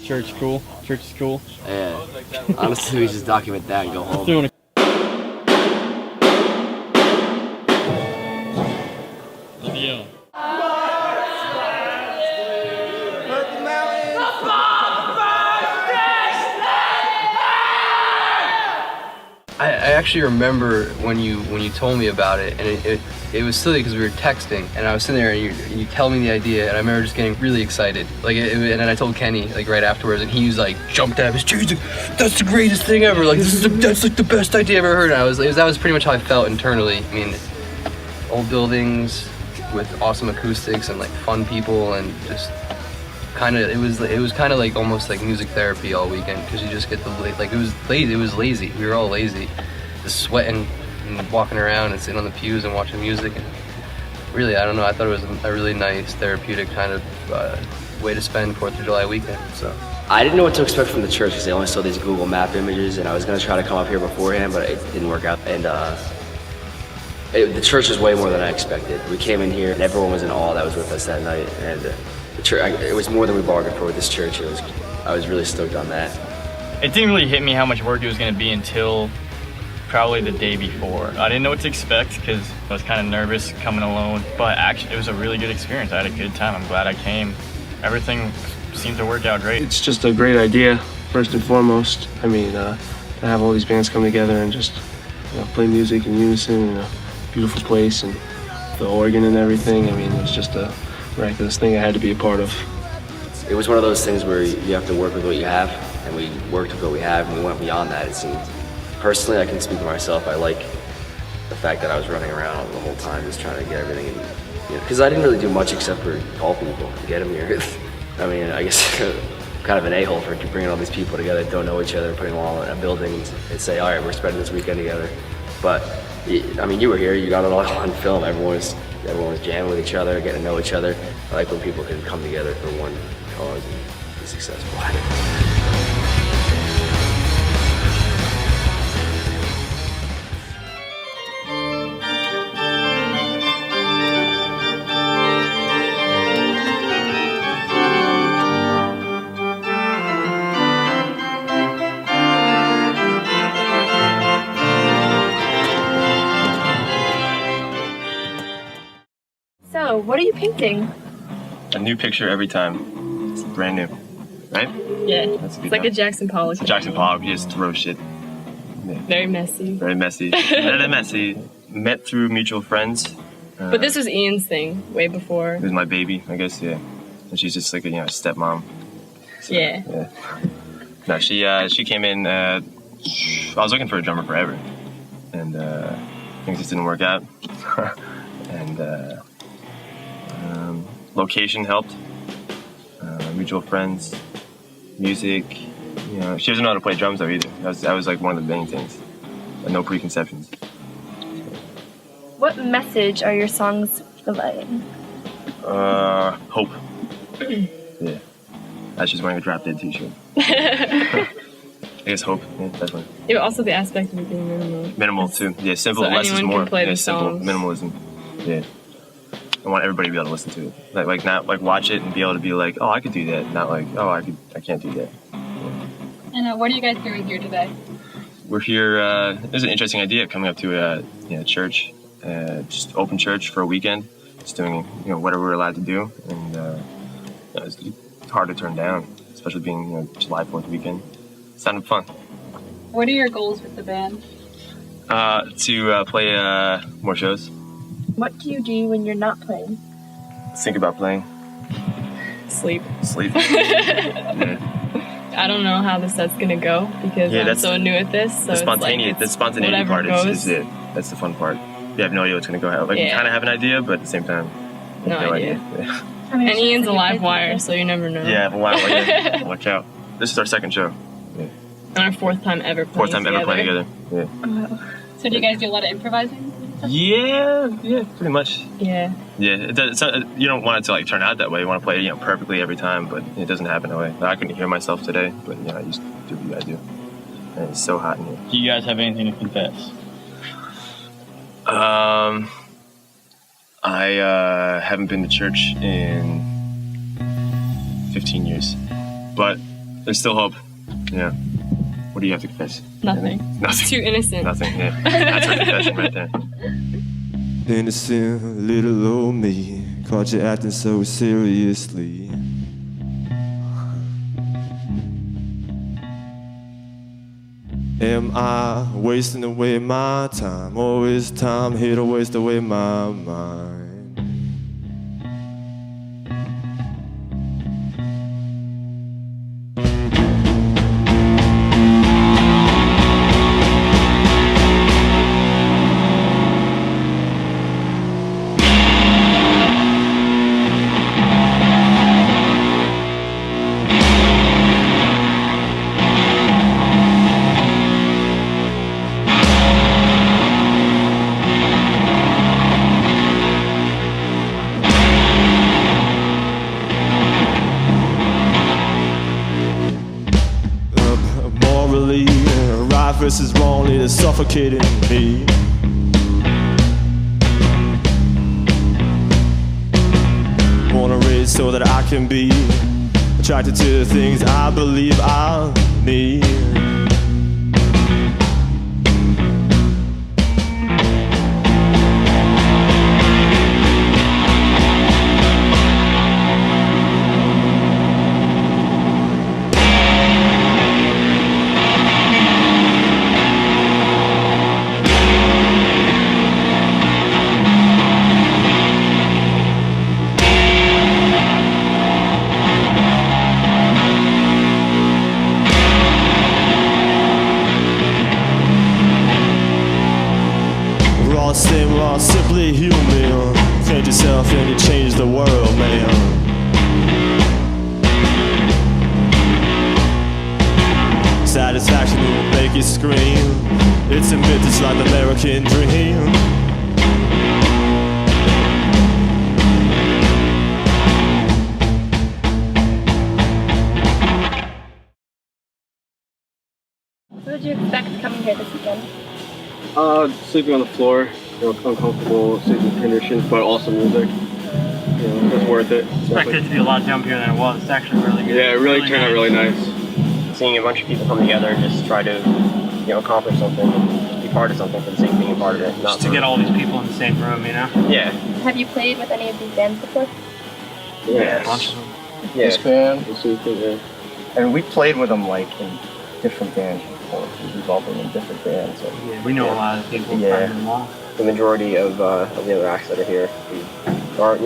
church cool? Church is cool? Yeah. Honestly, we just document that and go home. Doing a video. I actually remember when you told me about it, and it was silly because we were texting, and I was sitting there, and you tell me the idea, and I remember just getting really excited. Like, and then I told Kenny like right afterwards, and he was like jumped out of his chair. He's like, "That's the greatest thing ever! Like, that's like the best idea I've ever heard." And that was pretty much how I felt internally. I mean, old buildings with awesome acoustics and like fun people, and just kind of it was kind of like almost like music therapy all weekend, because you just get the like it was lazy. We were all lazy, just sweating and walking around and sitting on the pews and watching music. And really, I don't know, I thought it was a really nice therapeutic kind of way to spend 4th of July weekend. So I didn't know what to expect from the church because I only saw these Google Map images, and I was gonna try to come up here beforehand, but it didn't work out. And the church is way more than I expected. We came in here and everyone was in awe that was with us that night, and the church, it was more than we bargained for with this church. I was really stoked on that. It didn't really hit me how much work it was going to be until probably the day before. I didn't know what to expect because I was kind of nervous coming alone, but actually it was a really good experience. I had a good time. I'm glad I came. Everything seemed to work out great. It's just a great idea, first and foremost. I mean, to have all these bands come together and just play music in unison in a beautiful place, and the organ and everything. I mean, it's just a miraculous thing I had to be a part of. It was one of those things where you have to work with what you have, and we worked with what we have, and we went beyond that, it seemed. Personally, I can speak for myself. I like the fact that I was running around the whole time just trying to get everything in, because I didn't really do much except for call people and get them here. I mean, I guess I'm kind of an a-hole for bringing all these people together that don't know each other, putting them all in a building and say, all right, we're spending this weekend together. But I mean, you were here, you got it all on film. Everyone was jamming with each other, getting to know each other. I like when people can come together for one cause and be successful at it. So, what are you painting? A new picture every time. It's brand new, right? Yeah, That's a good it's like one. a Jackson Pollock. It's a Jackson Pollock. You just throw shit. Yeah. Very messy. Very messy. Very messy. Met through mutual friends. But this was Ian's thing, way before. It was my baby, I guess, yeah. And she's just like a stepmom. So, Yeah. No, she came in. I was looking for a drummer forever, and things just didn't work out. And location helped. Mutual friends, music. She doesn't know how to play drums though either. That was like one of the main things. No preconceptions. What message are your songs relaying? Hope. Yeah. That's just wearing a Drop Dead t-shirt. I guess hope. Yeah, definitely. Yeah, but also the aspect of it being minimal. Minimal too. Yeah, simple. So Less is anyone more. can play Yeah, the simple. songs. Minimalism. Yeah. I want everybody to be able to listen to it. Like not like watch it and be able to be like, oh, I could do that. Not like, oh, I can't do that. And what are you guys doing here today? We're here. There's an interesting idea coming up to a church, just open church for a weekend. Just doing whatever we're allowed to do, and it's hard to turn down, especially being July 4th weekend. It sounded fun. What are your goals with the band? To play more shows. What do you do when you're not playing? Think about playing. Sleep. Yeah. I don't know how the set's gonna go because I'm so new at this. So the spontaneity part is it. That's the fun part. You have no idea what's gonna go. You kind of have an idea, but at the same time, no idea. Yeah. And Ian's a live wire, so you never know. Yeah, wow. Watch out. This is our second show. Yeah. And our fourth time ever playing together. Yeah. So do you guys do a lot of improvising? Yeah, pretty much. Yeah. Yeah, you don't want it to turn out that way. You want to play perfectly every time, but it doesn't happen that way. I couldn't hear myself today, but I just do what you gotta do. And it's so hot in here. Do you guys have anything to confess? I haven't been to church in 15 years, but There's still hope. Yeah. What do you have to confess? Nothing. Nothing. Too innocent. Nothing. Yeah. That's her confession right there. Innocent little old me, caught you acting so seriously. Am I wasting away my time, or is time here to waste away my mind? Versus wrongly that's suffocating me. Wanna raise so that I can be attracted to the things I believe I need. Simply human, change yourself and you change the world, man. Satisfaction will make you scream. It's a myth, it's like the American dream. What did you expect coming here this weekend? Sleeping on the floor, uncomfortable sleeping conditions, but also music. It's worth it. Expected it to be a lot jumpier than it was. It's actually really good. Yeah, it really turned out really nice. Seeing a bunch of people come together and just try to, accomplish something, be part of something for the sake of being a part of it. Just to get all these people in the same room, Yeah. Have you played with any of these bands before? Yeah. A bunch of them. Yeah. This band, And we played with them in different bands before. We've all been in different bands. So. Yeah, we know a lot of people. Yeah. Them all. The majority of the other acts that are here,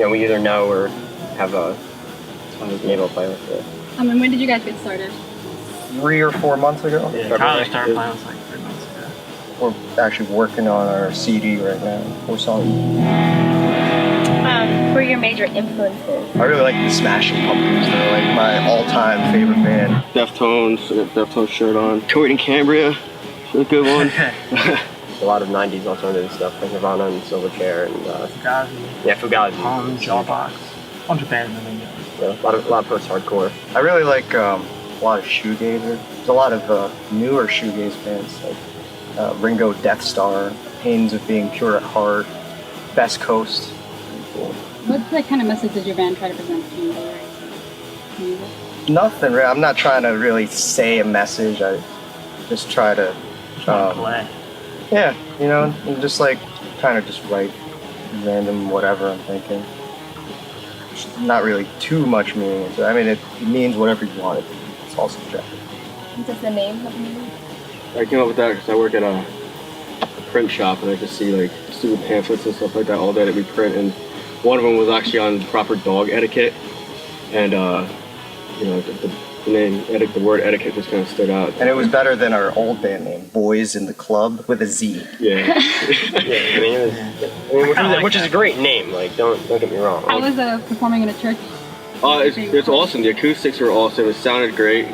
we either know or have been able to play with it. And when did you guys get started? 3 or 4 months ago. Yeah, Tyler started playing with like 3 months ago. We're actually working on our CD right now. 4 songs. Who are your major influences? I really like the Smashing Pumpkins. They're like my all-time favorite band. Deftones, I got Deftones shirt on. Toyed in Cambria, a good one. A lot of 90s alternative stuff, like Nirvana and Silverchair and Fugazi. Yeah, Fugazi. Jawbox. A bunch of bands in the yeah, a lot of post-hardcore. I really like a lot of shoegazer. There's a lot of newer shoegaze bands like Ringo Death Star, Pains of Being Pure at Heart, Best Coast. Cool. What kind of message does your band try to present to you? Nothing really. I'm not trying to really say a message. I just try to play. Yeah, and just like kind of just write random whatever I'm thinking. Not really too much meaning. I mean, it means whatever you want it to be. It's all subjective. Is this the name of the movie? I came up with that because I work at a print shop and I just see like stupid pamphlets and stuff like that all day that we print, and one of them was actually on proper dog etiquette, and the word etiquette just kind of stood out. And it was better than our old band name, Boys in the Club with a Z. Yeah. Which is a great name. Like, don't get me wrong. How was performing in a church? It's awesome. The acoustics were awesome. It sounded great.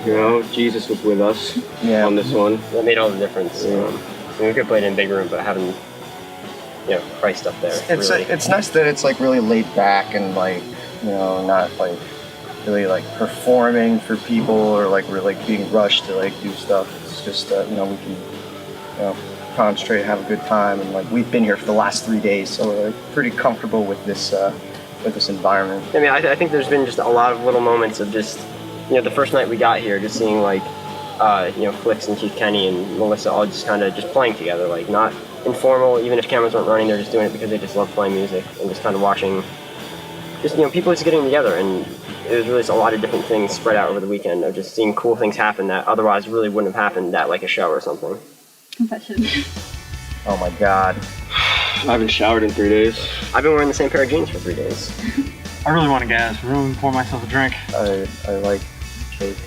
Jesus was with us on this one. That made all the difference. We could play it in a big room, but having Christ up there. It's nice that it's like really laid back and like not like really like performing for people or like we're like being rushed to like do stuff. It's just we can concentrate, have a good time, and like we've been here for the last 3 days, so we're like, pretty comfortable with this environment. I mean, I think there's been just a lot of little moments of just the first night we got here, just seeing like, Klics and Keith Kenny and Melissa all just kind of just playing together, like not informal, even if cameras weren't running, they're just doing it because they just love playing music and just kind of watching, just, people just getting together. And it was really a lot of different things spread out over the weekend of just seeing cool things happen that otherwise really wouldn't have happened at like a show or something. Confession. Oh my God. I haven't showered in 3 days. I've been wearing the same pair of jeans for 3 days. I really want to gas. Really pour myself a drink. I like cake.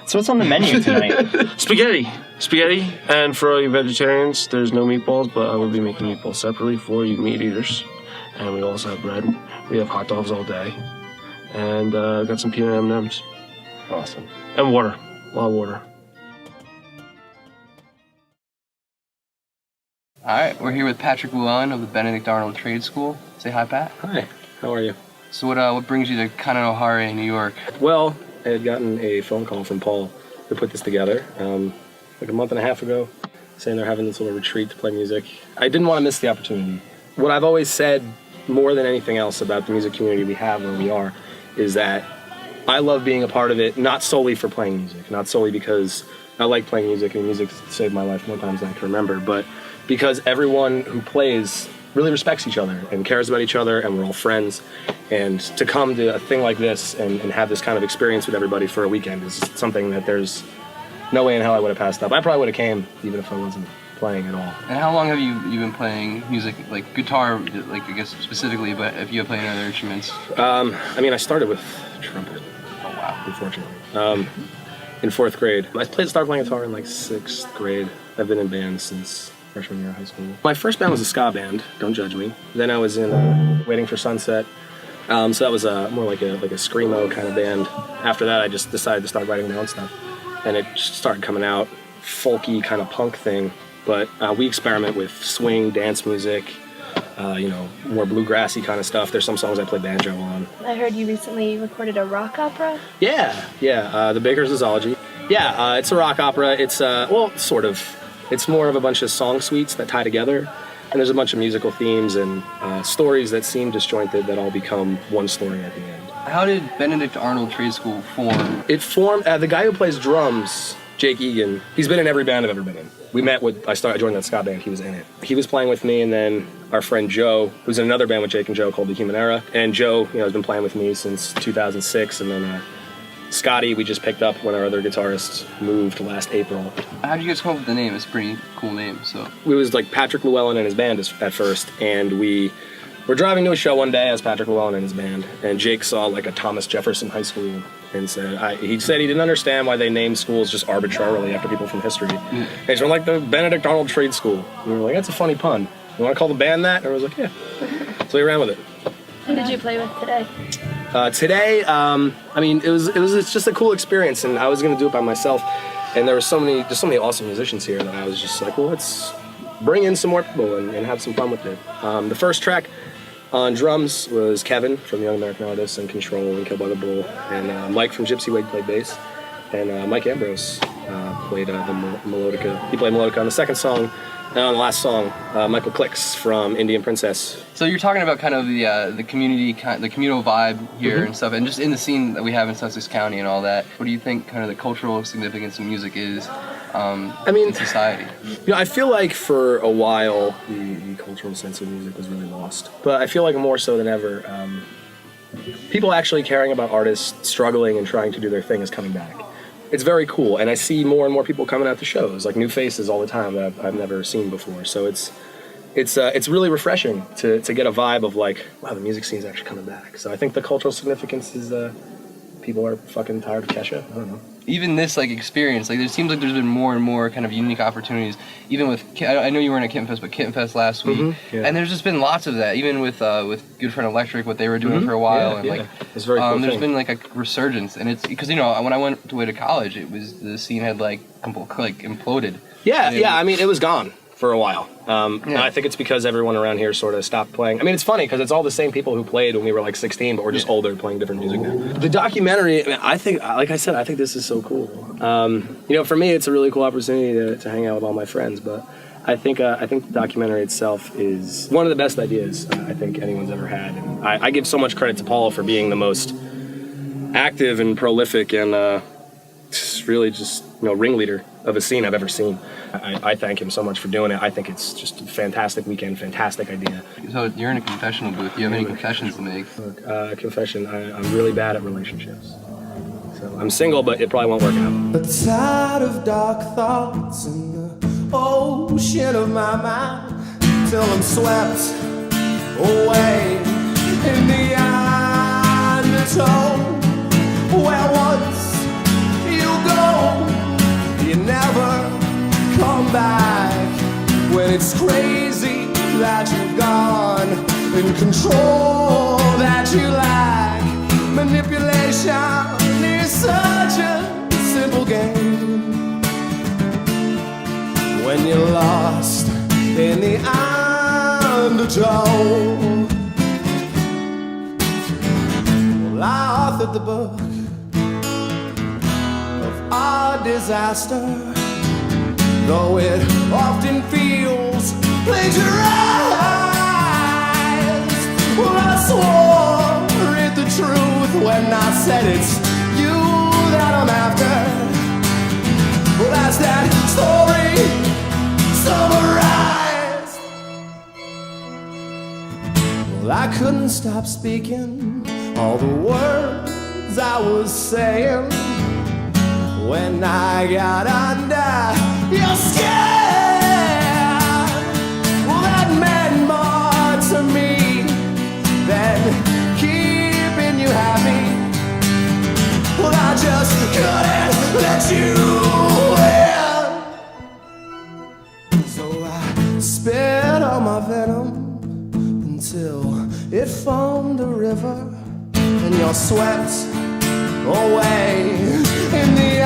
So what's on the menu tonight? Spaghetti, and for all you vegetarians, there's no meatballs, but I will be making meatballs separately for you meat eaters. And we also have bread. We have hot dogs all day, and got some peanut M&Ms. Awesome. And water, a lot of water. All right, we're here with Patrick Llewellyn of the Benedict Arnold Trade School. Say hi, Pat. Hi, how are you? So what brings you to Canajoharie, New York? Well, I had gotten a phone call from Paul to put this together like a month and a half ago, saying they're having this little retreat to play music. I didn't want to miss the opportunity. What I've always said more than anything else about the music community we have where we are is that I love being a part of it, not solely for playing music, not solely because I like playing music and music saved my life more times than I can remember, but because everyone who plays really respects each other and cares about each other, and we're all friends. And to come to a thing like this and have this kind of experience with everybody for a weekend is something that there's no way in hell I would have passed up. I probably would have came even if I wasn't playing at all. And how long have you been playing music, like guitar, like I guess specifically, but if you have played other instruments? I mean, I started with trumpet. Oh wow. Unfortunately. In 4th grade. I started playing guitar in like 6th grade. I've been in bands since freshman year of high school. My first band was a ska band, don't judge me. Then I was in Waiting for Sunset. So that was more like a screamo kind of band. After that, I just decided to start writing my own stuff. And it just started coming out, folky kind of punk thing. But we experiment with swing, dance music, more bluegrassy kind of stuff. There's some songs I play banjo on. I heard you recently recorded a rock opera. Yeah, The Baker's Zoology. Yeah, it's a rock opera. It's, sort of. It's more of a bunch of song suites that tie together, and there's a bunch of musical themes and stories that seem disjointed that all become one story at the end. How did Benedict Arnold Trade School form? It formed, the guy who plays drums, Jake Egan, he's been in every band I've ever been in. We met I joined that ska band, he was in it. He was playing with me, and then our friend Joe, who's in another band with Jake and Joe called The Human Era, and Joe, has been playing with me since 2006, and then Scotty, we just picked up when our other guitarist moved last April. How did you guys come up with the name? It's a pretty cool name. So it was like Patrick Llewellyn and his band at first, and we were driving to a show one day as Patrick Llewellyn and his band, and Jake saw like a Thomas Jefferson High School and said he didn't understand why they named schools just arbitrarily after people from history. And he's from like the Benedict Arnold Trade School. And we were like, that's a funny pun. You want to call the band that? And I was like, yeah. So we ran with it. Who did you play with today? Today, I mean, it's just a cool experience, and I was gonna do it by myself, and there were so many awesome musicians here that I was just like, well, let's bring in some more people and have some fun with it. The first track on drums was Kevin from Young American Artists and Control and Killed by the Bull, and Mike from Gypsy Wig played bass, and Mike Ambrose played the melodica. He played melodica on the second song. And on the last song, Michael Klics from Indian Princess. So you're talking about kind of the community, the communal vibe here and stuff, and just in the scene that we have in Sussex County and all that. What do you think kind of the cultural significance of music is in society? You know, I feel like for a while the cultural sense of music was really lost, but I feel like more so than ever, people actually caring about artists struggling and trying to do their thing is coming back. It's very cool, and I see more and more people coming out to shows, like new faces all the time that I've never seen before. So it's really refreshing to get a vibe of like, wow, the music scene's actually coming back. So I think the cultural significance is people are fucking tired of Kesha. I don't know. Even this like experience, like it seems like there's been more and more kind of unique opportunities. Even with, I know you weren't at Kitten Fest, but Kitten Fest last week, and there's just been lots of that. Even with Good Friend Electric, what they were doing for a while, and like it's very cool. There's been like a resurgence, and it's because when I went away to college, it was the scene had like imploded. Yeah. I mean, it was gone for a while. And I think it's because everyone around here sort of stopped playing. I mean, it's funny because it's all the same people who played when we were like 16, but we're just older playing different music now. The documentary, I mean, I think, like I said, I think this is so cool. You know, for me, it's a really cool opportunity to hang out with all my friends, but I think the documentary itself is one of the best ideas I think anyone's ever had. And I give so much credit to Paul for being the most active and prolific and really just, ringleader of a scene I've ever seen. I thank him so much for doing it. I think it's just a fantastic weekend, fantastic idea. So you're in a confessional booth. Do you have any confessions to make? Look, confession, I'm really bad at relationships. So I'm single, but it probably won't work out. But tired of dark thoughts in the ocean of my mind, till I'm swept away in the undertow, where once you go, you never come back. When it's crazy that you've gone, in control that you lack, manipulation is such a simple game. When you're lost in the undertow. Well, I authored the book of our disaster, though it often feels plagiarized. Well, I swore it the truth when I said it's you that I'm after. Well, that's that story summarized. Well, I couldn't stop speaking all the words I was saying when I got under your skin. Well, that meant more to me than keeping you happy. Well, I just couldn't let you in. So I spit all my venom until it formed a river, and you're swept away in the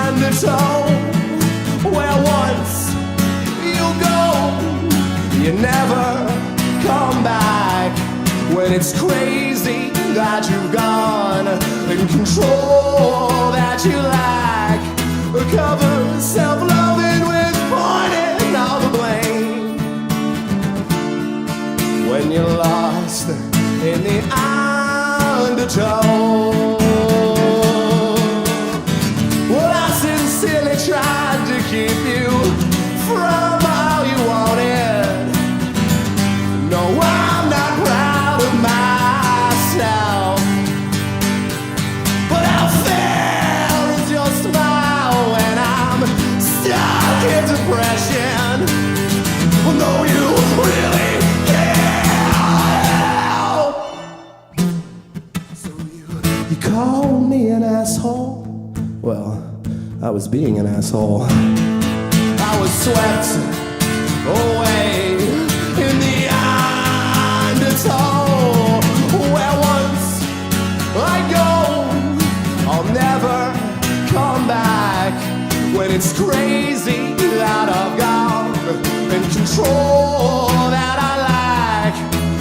undertow, where once you go, you never come back. When it's crazy that you've gone, in control that you lack, cover self-loving with pointing all the blame. When you're lost in the undertow. Well, I sincerely tried to keep you from all you wanted. No, I'm not proud of myself, but I'll I was being an asshole. I was swept away in the undertow, where once I go, I'll never come back. When it's crazy out of God and control that I lack,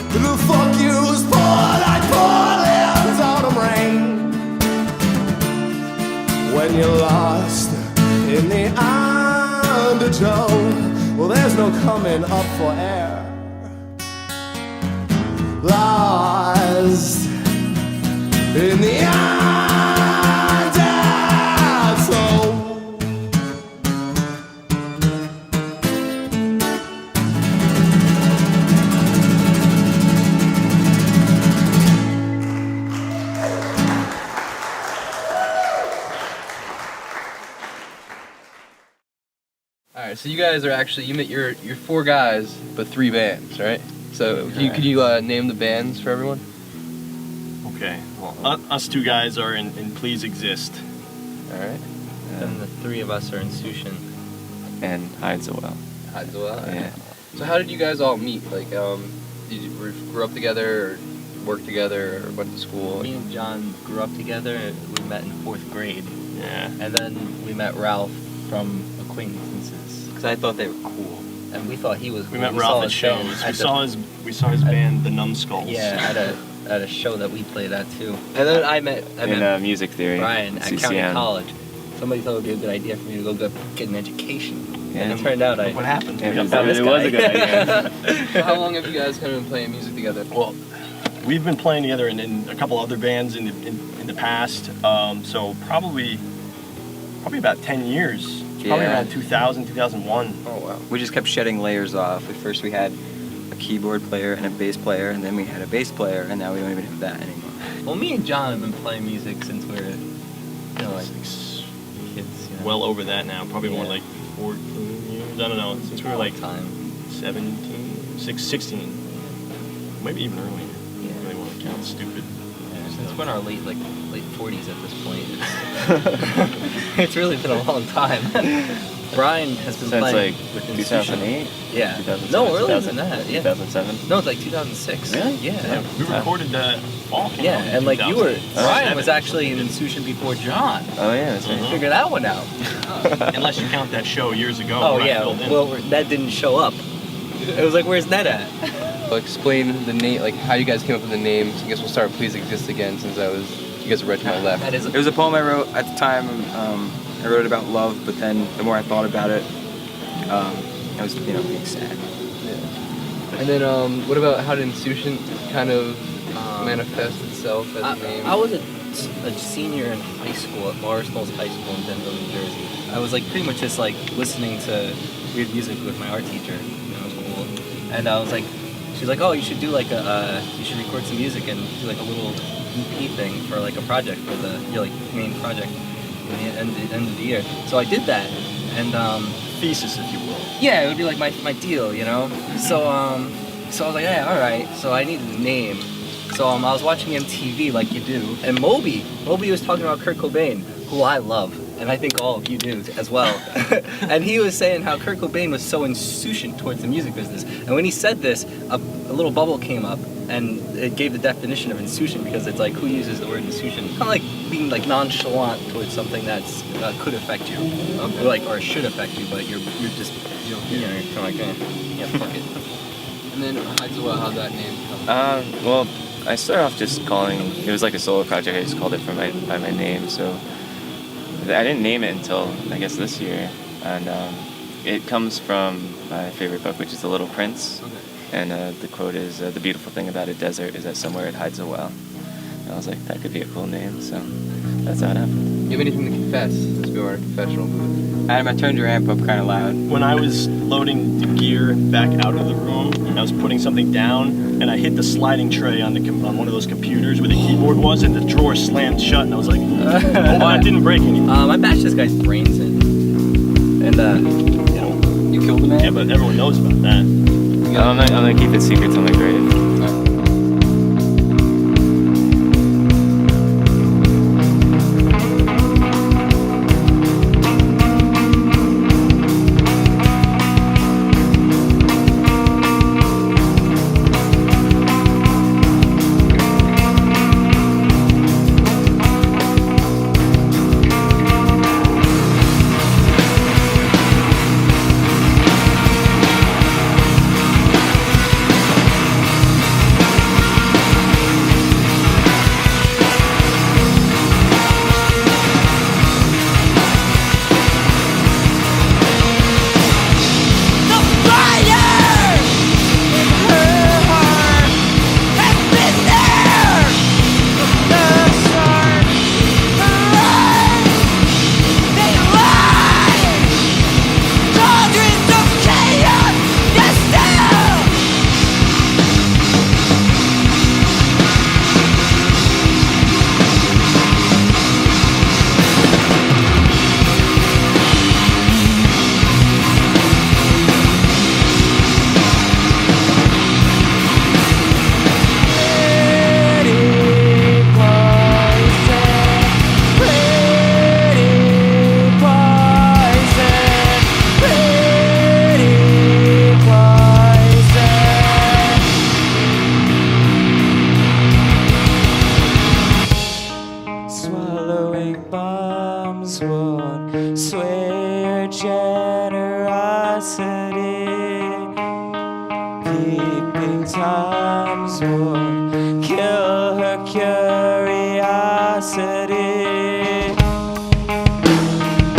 the fuck yous pour like pour-limbs autumn rain. When you're lost in the undertow, well, there's no coming up for air. Lost in the undertow. All right, so you guys are actually you're 4 guys, but 3 bands, right? So could you name the bands for everyone? Okay. Well, us 2 guys are in Please Exist. All right. And the 3 of us are in Sushin. And Hides a Well. Hides a Well. Yeah. So how did you guys all meet? Like, did you grew up together, or work together, or went to school? Me and John grew up together. We met in 4th grade. Yeah. And then we met Ralph from acquaintances. Because I thought they were cool. And we thought he was cool. We met Ralph at shows. We saw his band, the Numbskulls. Yeah, at a show that we played at too. And then I met Music Theory. Brian at CCM. County College. Somebody thought it would be a good idea for me to go get an education. Yeah. And it turned out what happened? Yeah, it was a good idea. So how long have you guys kind of been playing music together? Well, we've been playing together in a couple other bands in the past. So probably about 10 years. Probably around 2000, 2001. Oh wow. We just kept shedding layers off. At first we had a keyboard player and a bass player, and then we had a bass player, and now we don't even have that anymore. Well, me and John have been playing music since we were, like kids. Well over that now. Probably more like 14 years. I don't know. Since we were like 17, 16. Maybe even earlier. Yeah. I really want to count stupid. Since we're in our late 40s at this point. It's really been a long time. Brian has been playing like 2008? Yeah. 2007, no, earlier than that. Yeah. 2007? No, it's like 2006. Really? Yeah. We recorded Fall. Yeah, and like you were, Brian was actually in Sushin before John. Oh yeah, that's right. Figure that one out. Unless you count that show years ago. Oh yeah, well Ned didn't show up. It was like, where's Ned at? Explain the name, like how you guys came up with the names. I guess we'll start with Please Exist again, since you guys are right to my left. It was a poem I wrote at the time. I wrote it about love, but then the more I thought about it, I was being sad. Yeah. And then what about how did Sushin kind of manifest itself as a name? I was a senior in high school at Morris Knowles High School in Denville, New Jersey. I was like pretty much just like listening to weird music with my art teacher. It was cool. And I was like, she's like, oh, you should do like you should record some music and do like a little EP thing for like a project for your like main project at the end of the year. So I did that, and thesis, if you will. Yeah, it would be like my deal, you know. So I was like, yeah, all right. So I needed a name. So I was watching MTV like you do, and Moby was talking about Kurt Cobain, who I love. And I think all of you do as well. And he was saying how Kurt Cobain was so insouciant towards the music business. And when he said this, a little bubble came up, and it gave the definition of insouciant, because it's like, who uses the word insouciant? Kind of like being like nonchalant towards something that's could affect you, or should affect you, but you're just you're kind of like, yeah, fuck it. And then Hides a Well, how'd that name come? Well, I started off just calling. It was like a solo project. I just called it by my name. So I didn't name it until I guess this year, and it comes from my favorite book, which is The Little Prince. Okay. And the quote is, "The beautiful thing about a desert is that somewhere it hides a well." And I was like, that could be a cool name, so that's how it happened. You have anything to confess, since we were in a confessional booth? Adam, I turned your amp up kind of loud. When I was loading the gear back out of the room, I was putting something down, and I hit the sliding tray on one of those computers where the keyboard was, and the drawer slammed shut, and I was like, oh, that didn't break anything. I bashed this guy's brains in, and you killed the man? Yeah, but everyone knows about that. I'm gonna keep it secret till my grave. keeping times will kill her curiosity.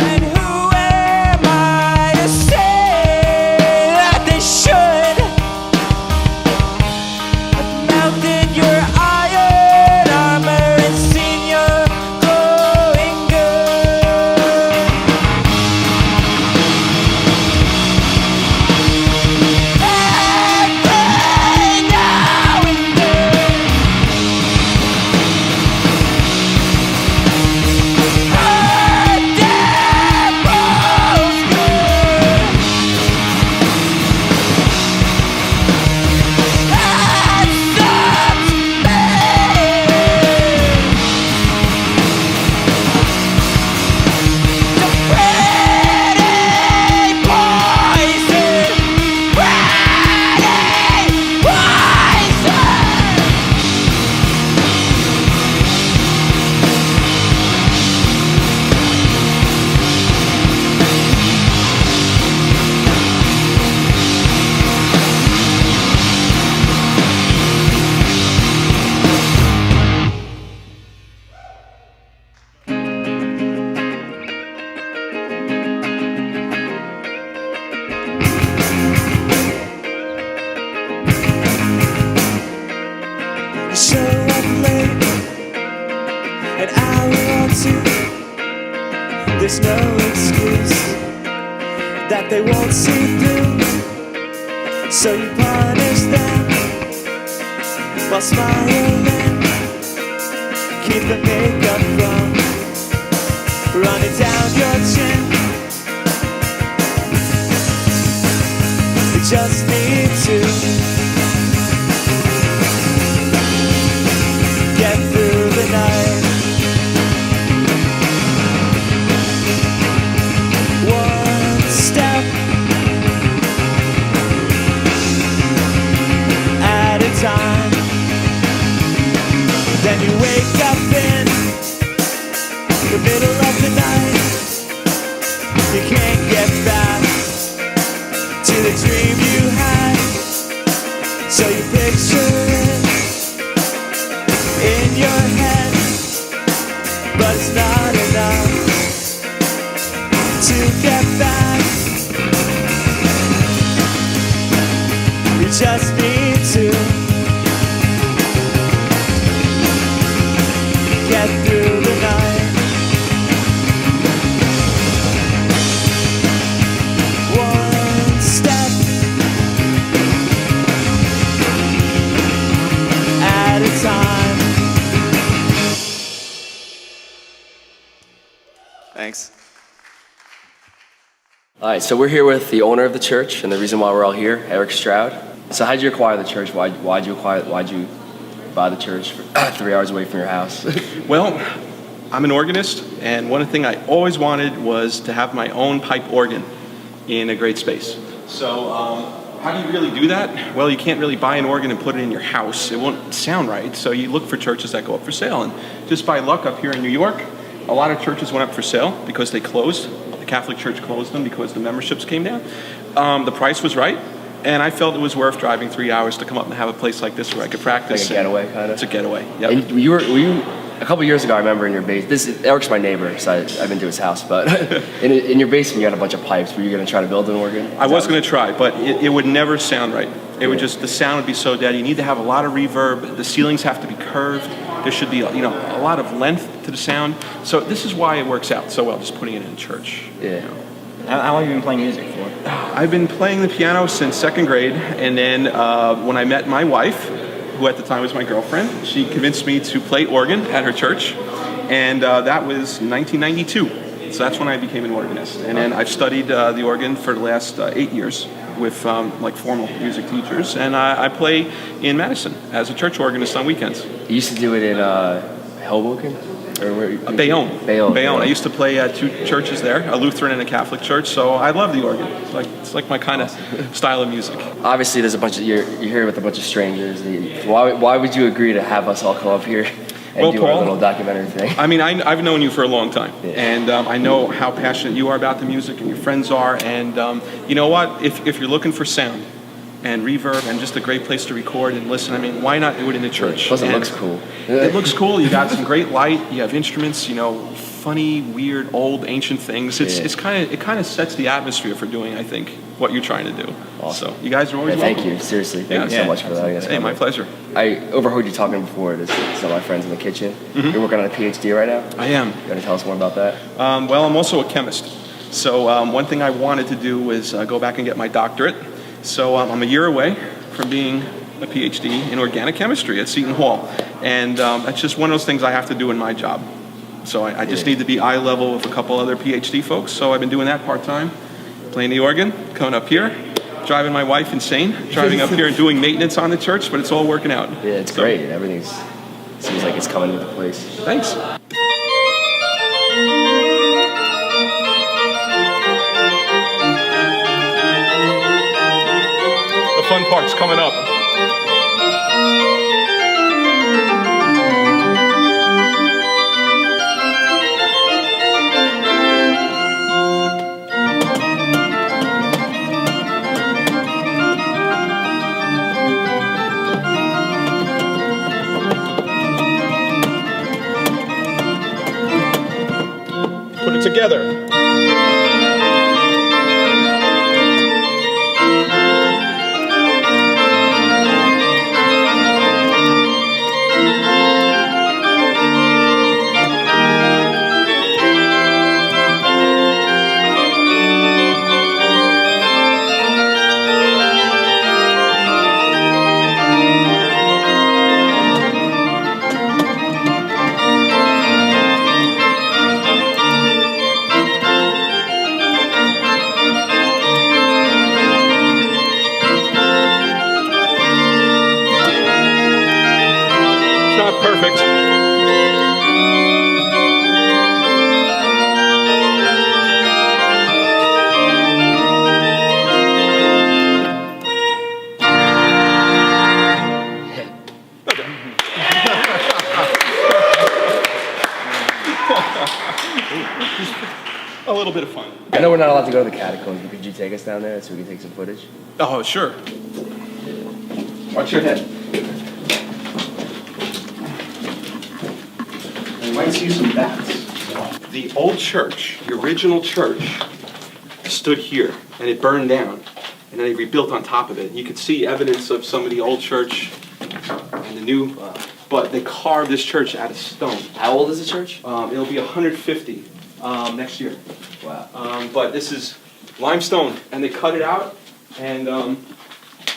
And who am I to say that they should have melted your iron armor and seen your glowing good? Every now and then her devil's good. And you show up late, an hour or two. There's no excuse that they won't see through. So you punish them while smiling. Keep the makeup from running down your chin. You just need to get through the night. One step at a time. Then you wake up in the middle of the night. You can't get back to the dream you had. So you picture it in your head, but it's not enough to get back. You just need to get through the night. One step at a time. Thanks. All right, so we're here with the owner of the church, and the reason why we're all here, Eric Stroud. So how'd you acquire the church? Why'd you buy the church 3 hours away from your house? Well, I'm an organist, and one thing I always wanted was to have my own pipe organ in a great space. So how do you really do that? Well, you can't really buy an organ and put it in your house. It won't sound right, so you look for churches that go up for sale. And just by luck up here in New York, a lot of churches went up for sale because they closed. The Catholic Church closed them because the memberships came down. The price was right, and I felt it was worth driving 3 hours to come up and have a place like this where I could practice. Like a getaway, kind of? It's a getaway, yep. And were you a couple years ago, I remember in your basement, Eric's my neighbor, so I've been to his house, but in your basement you had a bunch of pipes. Were you going to try to build an organ? I was going to try, but it would never sound right. It would just, the sound would be so dead. You need to have a lot of reverb. The ceilings have to be curved. There should be, a lot of length to the sound. So this is why it works out so well, just putting it in church. Yeah. How long have you been playing music for? I've been playing the piano since second grade, and then when I met my wife, who at the time was my girlfriend, she convinced me to play organ at her church, and that was 1992. So that's when I became an organist. And then I've studied the organ for the last 8 years with formal music teachers, and I play in Madison as a church organist on weekends. You used to do it in Hoboken? Bayonne. Bayonne. I used to play at two churches there, a Lutheran and a Catholic church, so I love the organ. It's like my kind of style of music. Obviously, there's you're here with a bunch of strangers. Why would you agree to have us all come up here and do our little documentary thing? I mean, I've known you for a long time, and I know how passionate you are about the music, and your friends are, and you know what? If you're looking for sound, and reverb and just a great place to record and listen. I mean, why not do it in the church? Plus, it And looks cool. It looks cool. You got some great light. You have instruments. You know, funny, weird, old, ancient things. It kind of sets the atmosphere for doing, I think, what you're trying to do. Awesome. So you guys are always welcome. Thank you. Seriously, thank you so much for that. Hey, my pleasure. I overheard you talking before to some of my friends in the kitchen. You're working on a PhD right now? I am. You want to tell us more about that? Well, I'm also a chemist. So one thing I wanted to do was go back and get my doctorate. So I'm a year away from being a PhD in organic chemistry at Seton Hall. And that's just one of those things I have to do in my job. So I just need to be eye level with a couple other PhD folks. So I've been doing that part-time, playing the organ, coming up here, driving my wife insane, driving up here and doing maintenance on the church, but it's all working out. Yeah, it's great. Everything seems like it's coming into place. Thanks. The fun part's coming up. Put it together. Perfect. A little bit of fun. I know we're not allowed to go to the catacombs, but could you take us down there so we can take some footage? Oh, sure. Watch your head. You might see some bats. The old church, the original church, stood here, and it burned down, and then they rebuilt on top of it. You could see evidence of some of the old church and the new, but they carved this church out of stone. How old is the church? It'll be 150 next year. Wow. But this is limestone, and they cut it out, and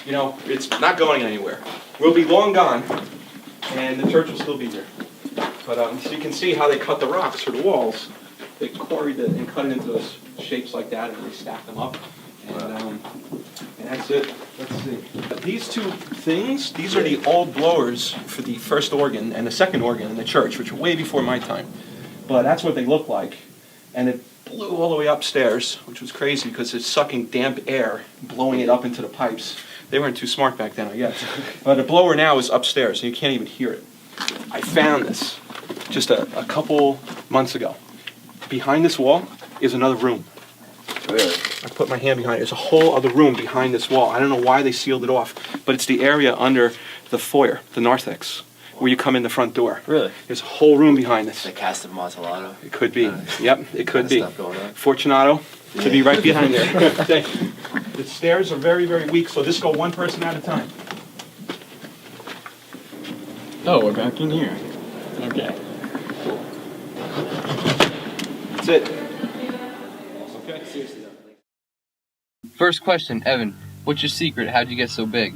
you know, it's not going anywhere. We'll be long gone, and the church will still be here. But so you can see how they cut the rocks for the walls. They quarried it and cut it into those shapes like that, and they stacked them up. And that's it. Let's see. These two things, these are the old blowers for the first organ and the second organ in the church, which were way before my time. But that's what they look like. And it blew all the way upstairs, which was crazy because it's sucking damp air, blowing it up into the pipes. They weren't too smart back then, I guess. But the blower now is upstairs, so you can't even hear it. I found this just a couple months ago. Behind this wall is another room. Really? I put my hand behind it. There's a whole other room behind this wall. I don't know why they sealed it off, but it's the area under the foyer, the narthex, where you come in the front door. Really? There's a whole room behind this. The cast of Amontillado. It could be. Yep, it could be. Stuff going on. Fortunato could be right behind there. The stairs are very, very weak, so just go one person at a time. Oh, we're back in here. Okay. That's it. Okay. Seriously though. First question, Evan. What's your secret? How'd you get so big?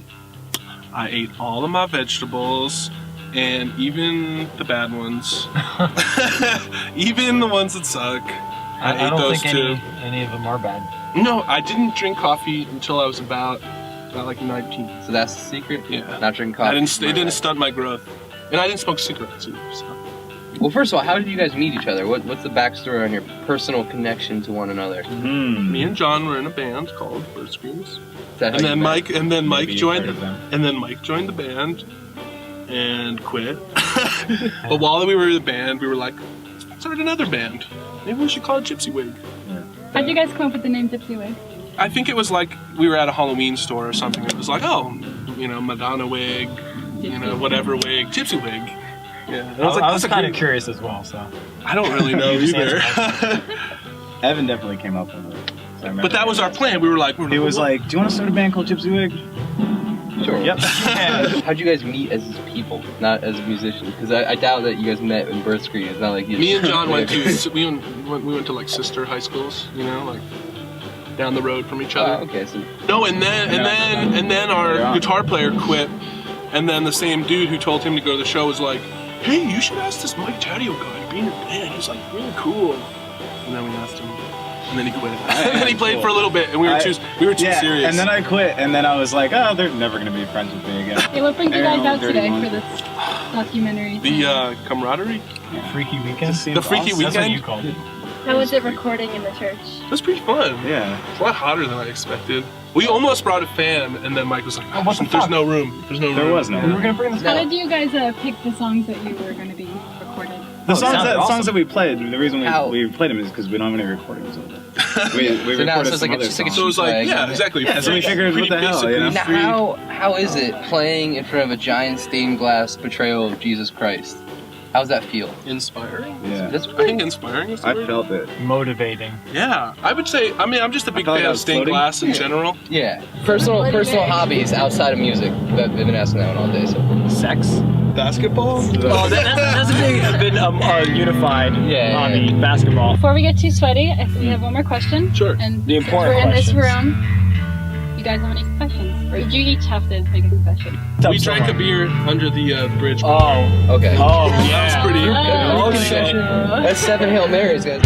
I ate all of my vegetables, and even the bad ones. Even the ones that suck. I ate don't those think too. any of them are bad. No, I didn't drink coffee until I was about like 19. So that's the secret? Yeah. Not drinking coffee? It didn't stunt my growth. And I didn't smoke cigarettes either, so. Well, first of all, how did you guys meet each other? What's the backstory on your personal connection to one another? Me and John were in a band called Bird Screams. That And then Mike joined Maybe you've heard of the them. and then Mike joined the band and quit. But while we were in the band, we were like, let's start another band. Maybe we should call it Gypsy Wig. How'd you guys come up with the name Gypsy Wig? I think it was like we were at a Halloween store or something. It was like, oh, Madonna wig, whatever wig, Gypsy Wig. Yeah, I was kind of curious as well, so. I don't really know either. Evan definitely came up with it. So but that was our plan. We were like, he was like, "Do you want to start a band called Gypsy Wig?" Sure. Yep. How'd you guys meet as people, not as musicians? Because I doubt that you guys met in birth screen. It's not like you. Me and John went to like sister high schools, like down the road from each other. Oh, okay. So. No, and then our guitar player quit, and then the same dude who told him to go to the show was like, "Hey, you should ask this Mike Taddeo guy to be in your band. He's like really cool." And then we asked him. And then he quit. And then he played for a little bit, and we were too serious. And then I quit, and then I was like, oh, they're never gonna be friends with me again. Hey, what brings you guys out today for this documentary? The camaraderie. Freaky Weekend. The Freaky Weekend. That's what you called it. How was it recording in the church? It was pretty fun. Yeah. It's a lot hotter than I expected. We almost brought a fan, and then Mike was like, there's no room. There's no room. There was no room. We were gonna bring this How did you guys pick the songs that you were going to be recorded? The songs that we played, the reason we played them is because we don't have any recordings of them. We recorded some other songs. So it was like, yeah, exactly. Yeah, so we figured, what the hell, Now, how is it playing in front of a giant stained glass portrayal of Jesus Christ? How does that feel? Inspiring? Yeah. I think inspiring is the word. I felt it. Motivating. Yeah. I would say, I'm just a big fan of stained glass in general. Yeah. Personal hobbies outside of music. They've been asking that one all day. So. Sex? Basketball? Oh, that's a big unified hobby, basketball. Before we get too sweaty, I think we have one more question. Sure. And the important we're in this questions. room, you guys have any confessions? Or did you each have to make a confession? We drank a beer under the bridge. Oh, okay. Oh, yeah. That was pretty Okay. That's 7 Hail Marys, guys.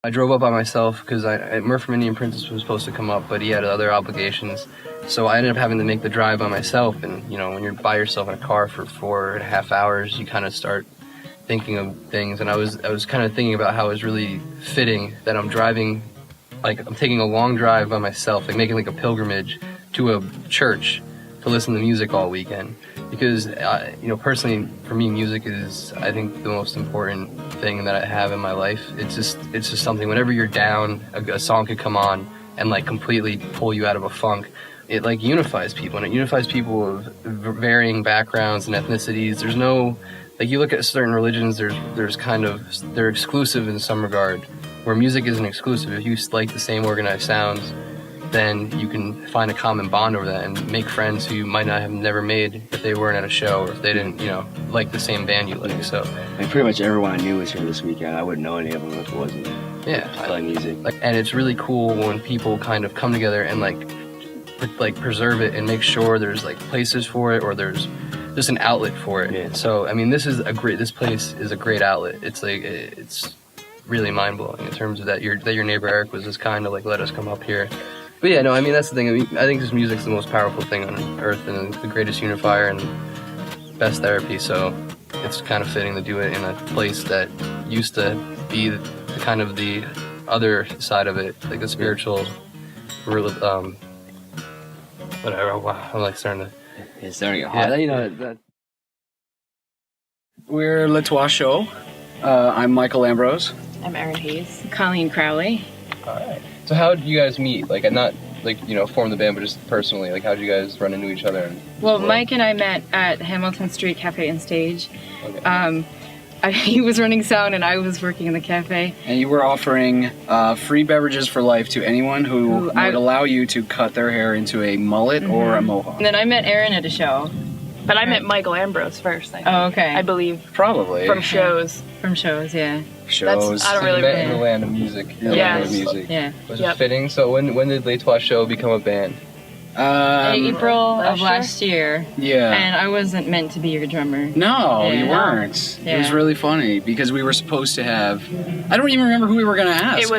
I drove up by myself because Murph from Indian Princess was supposed to come up, but he had other obligations. So I ended up having to make the drive by myself. And, you know, when you're by yourself in a car for 4.5 hours, you kind of start thinking of things. And I was kind of thinking about how it was really fitting that I'm driving, like I'm taking a long drive by myself, like making like a pilgrimage to a church to listen to music all weekend. Because, you know, personally, for me, music is, I think, the most important thing that I have in my life. It's just something, whenever you're down, a song could come on and, like, completely pull you out of a funk. It, like, unifies people, and it unifies people of varying backgrounds and ethnicities. There's no, like, you look at certain religions, there's kind of, they're exclusive in some regard, where music isn't exclusive. If you like the same organized sounds, then you can find a common bond over that and make friends who you might not have never made if they weren't at a show or if they didn't, you know, like the same band you like. So, like, pretty much everyone I knew was here this weekend. I wouldn't know any of them if it wasn't playing music. And it's really cool when people kind of come together and like preserve it and make sure there's like places for it or there's just an outlet for it. Yeah. So I mean, this place is a great outlet. It's like it's really mind blowing in terms of that your neighbor Eric was just kind of like let us come up here. But yeah, no, I mean, that's the thing. I mean, I think this music's the most powerful thing on earth and the greatest unifier and best therapy, so it's kind of fitting to do it in a place that used to be the kind of the other side of it, like the spiritual, whatever, wow, I'm like starting to... It's starting to get hot. Yeah, you know, We're Trois Chaud. I'm Michael Ambrose. I'm Erin Hayes. Colleen Crowley. All right. So how did you guys meet? Like, not like, you know, form the band, but just personally. Like, how did you guys run into each other? Well, Mike and I met at Hamilton Street Cafe and Stage. Okay. He was running sound and I was working in the cafe. And you were offering free beverages for life to anyone who would allow you to cut their hair into a mullet or a mohawk. And then I met Erin at a show. But I met Michael Ambrose first, I think. Oh, okay. I believe. Probably. From shows. From shows, yeah. Shows. I don't really met in the land of music. Yeah. Music. Yeah. Was it fitting? So when did Les Trois Chaud become a band? April of last year. Yeah. And I wasn't meant to be your drummer. No, you weren't. Yeah. It was really funny because we were supposed to have... I don't even remember who we were going to ask.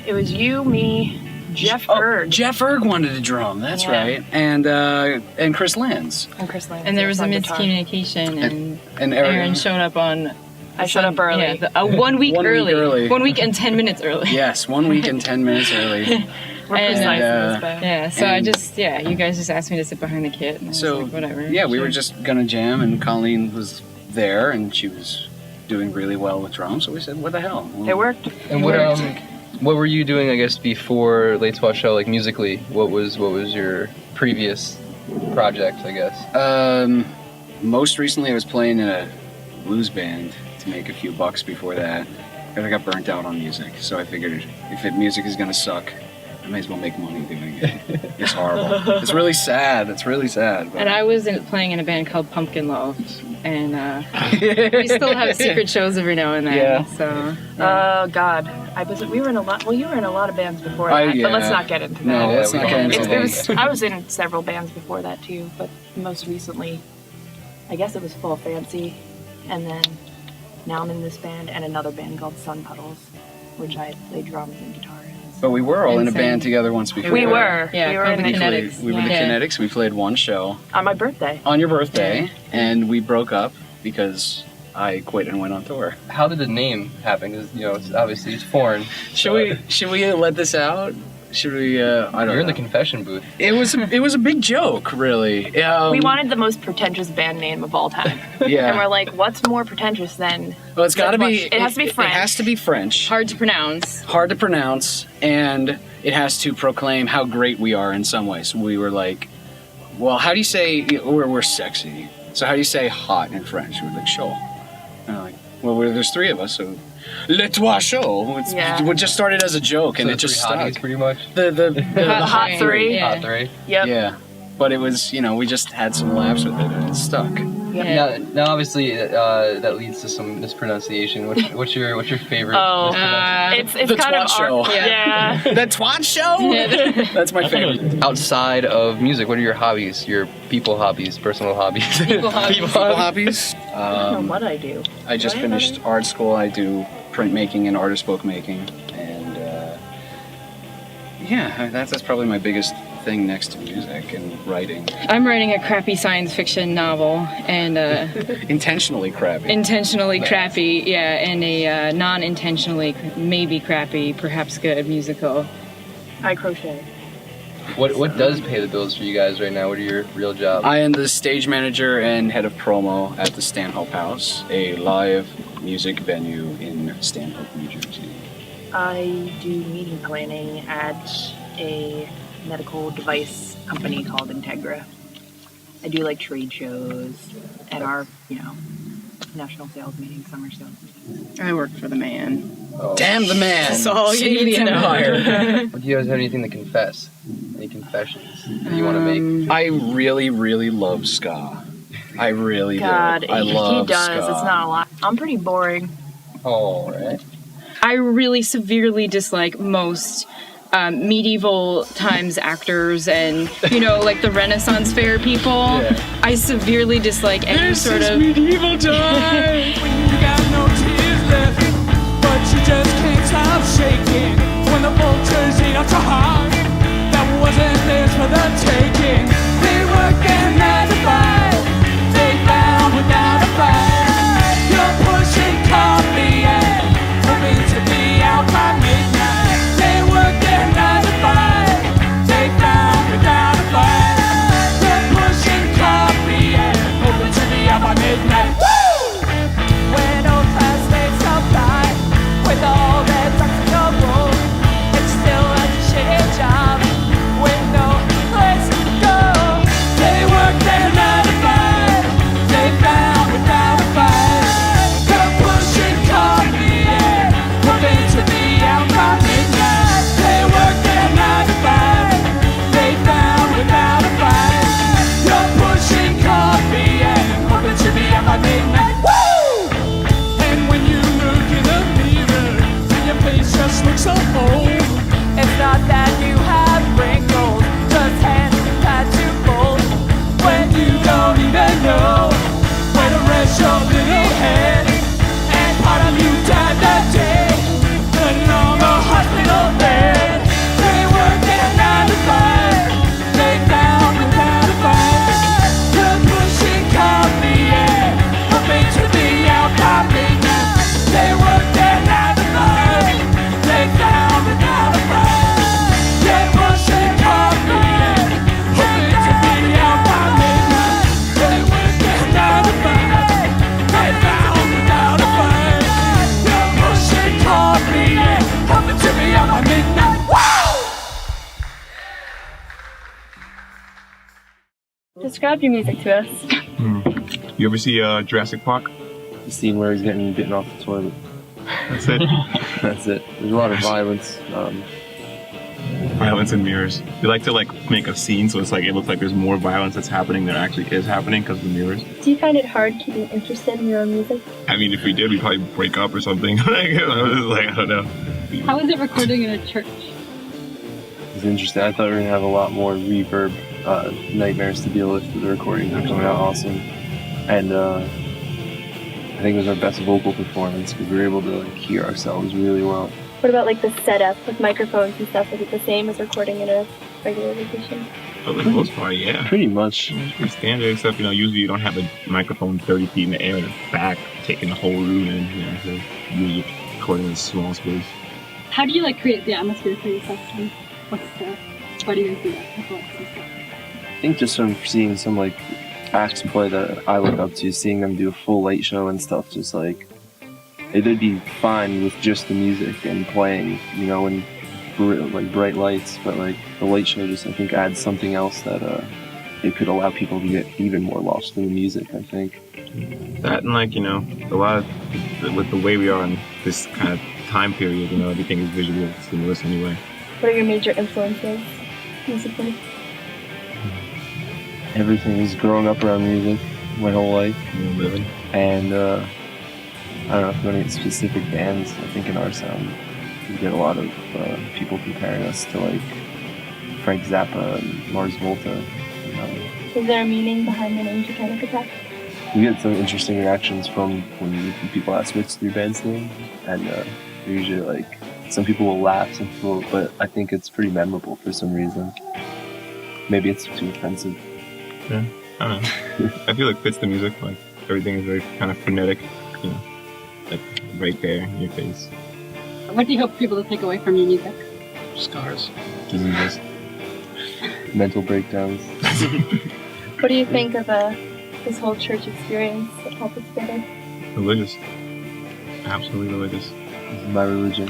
It was you, me, Jeff Erg. Jeff Erg wanted to drum, that's right. And Chris Lanz. And there was a miscommunication and Erin Erin showed up on... I showed up early. Yeah, 1 week early. 1 week and 10 minutes early. Yes, 1 week and 10 minutes early. We're precise in this band. Yeah, so you guys just asked me to sit behind the kit. And I was like, whatever. Yeah, we were just going to jam and Colleen was there and she was doing really well with drums, so we said, what the hell? It worked. And what were you doing, I guess, before Les Trois Chaud, like musically? What was your previous project, I guess? Most recently I was playing in a blues band to make a few bucks before that. But I got burnt out on music, so I figured if music is gonna suck, I may as well make money doing it. It's horrible. It's really sad. But. And I was playing in a band called Pumpkin Love, and we still have secret shows every now and then. Yeah. So. Oh God, we were in a lot. Well, you were in a lot of bands before that, but let's not get into that. No, let's not get into that. I was in several bands before that too, but most recently, I guess it was Full Fancy, and then now I'm in this band and another band called Sun Puddles, which I play drums and guitar. But we were all in a band together once before. We were. Yeah, we were in the Kinetics. We were the Kinetics. We played one show. On my birthday. On your birthday, and we broke up because I quit and went on tour. How did the name happen? Because, you know, it's foreign. Should we let this out? Should we? I don't know. You're in the confession booth. It was a big joke, really. We wanted the most pretentious band name of all time. Yeah. And we're like, what's more pretentious than? Well, it's got to be. It has to be French. It has to be French. Hard to pronounce. And it has to proclaim how great we are in some ways. We were like, well, how do you say we're sexy? So how do you say hot in French? We're like chaud. And I'm like, well, there's three of us, so. Les Trois Chaud. It just started as a joke, and it just stuck. Hotties, pretty much. The hot three. Yeah. Hot three. Yep. Yeah, but it was, we just had some laughs with it, and it stuck. Yeah. Now, obviously, that leads to some mispronunciation. What's your favorite? It's the kind Twat of Show. Yeah. The Twat Show. That's my favorite. Outside of music, what are your hobbies? Your personal hobbies? People hobbies. I don't know what I do. I just finished art school. I do printmaking and artist book making, and Yeah, that's probably my biggest thing next to music and writing. I'm writing a crappy science fiction novel and Intentionally crappy. intentionally crappy, yeah, and a non-intentionally maybe crappy, perhaps good musical. I crochet. What does pay the bills for you guys right now? What are your real jobs? I am the stage manager and head of promo at the Stanhope House, a live music venue in Stanhope, New Jersey. I do meeting planning at a medical device company called Integra. I do like trade shows at our, national sales meeting, summer sales meeting. I work for the man. Oh. Damn the man! That's all you Save need the to know. empire. Do you guys have anything to confess? Any confessions that you want to make? I really, really love ska. I really God, do. I love he does. ska. It's not a lot. I'm pretty boring. All right. I really severely dislike most medieval times actors and, like the Renaissance fair people. Yeah. I severely dislike any sort of medieval time. You got no tears left, but you just can't stop shaking. When the vultures eat out your heart, that wasn't theirs for the taking. They work their 9 to 5, they found without a fight. You're pushing coffee and hoping to be out by midnight. They work their 9 to 5, they found without a fight. You're pushing coffee and hoping to be out by midnight. When old class days come by, with all that ducks in a row, it's still a shitty job with no place to go. They work their 9 to 5, they found without a fight. They're pushing coffee and hoping to be out by midnight. They work their 9 to 5, they found without a fight. You're pushing coffee and hoping to be out by midnight. And when you look in the mirror, and your face just looks so old, it's not that you have wrinkles, just hands that too cold. When you don't even know where to rest your little head, and part of you died that day, laying on the hospital bed. They work their 9 to 5, they found without a fight. You're pushing coffee and hoping to be out by midnight. They work their 9 to 5, they found without a fight. They're pushing coffee and hoping to be out by midnight. They work their 9 to 5, they found without a fight. They're pushing coffee and hoping to be out by midnight. Describe your music to us. You ever see Jurassic Park? The scene where he's getting bitten off the toilet. That's it. That's it. There's a lot of violence. Violence and mirrors. They like to make a scene so it looks like there's more violence that's happening than actually is happening because of the mirrors. Do you find it hard keeping interested in your own music? I mean, if we did, we'd probably break up or something. I don't know. How is it recording in a church? It's interesting. I thought we were gonna have a lot more reverb nightmares to deal with. The recordings are coming out awesome, and I think it was our best vocal performance because we were able to hear ourselves really well. What about the setup with microphones and stuff? Is it the same as recording in a regular location? For the most part, yeah. Pretty much. It's pretty standard, except usually you don't have a microphone 30 feet in the air in the back, taking the whole room in. So usually recording in a small space. How do you create the atmosphere for your section? Why do you guys do that? I think just from seeing some acts play that I look up to, seeing them do a full light show and stuff, just they'd be fine with just the music and playing, in bright lights, but the light show just I think adds something else that it could allow people to get even more lost in the music. I think that and a lot of with the way we are in this kind of time period, everything is visual stimulus anyway. What are your major influences musically? Everything is growing up around music my whole life. Living. And I don't know if you want to get specific bands. I think in our sound, we get a lot of people comparing us to Frank Zappa and Mars Volta. Is there a meaning behind the name Japanic Attack? We get some interesting reactions from when people ask what's your band's name, and they're usually some people will laugh, some people, but I think it's pretty memorable for some reason. Maybe it's too offensive. Yeah, I don't know. I feel it fits the music. Like everything is very kind of frenetic, you know, like right there in your face. What do you hope people to take away from your music? Scars. Diseases. Mental breakdowns. What do you think of this whole church experience that all put together? Religious. Absolutely religious. This is my religion.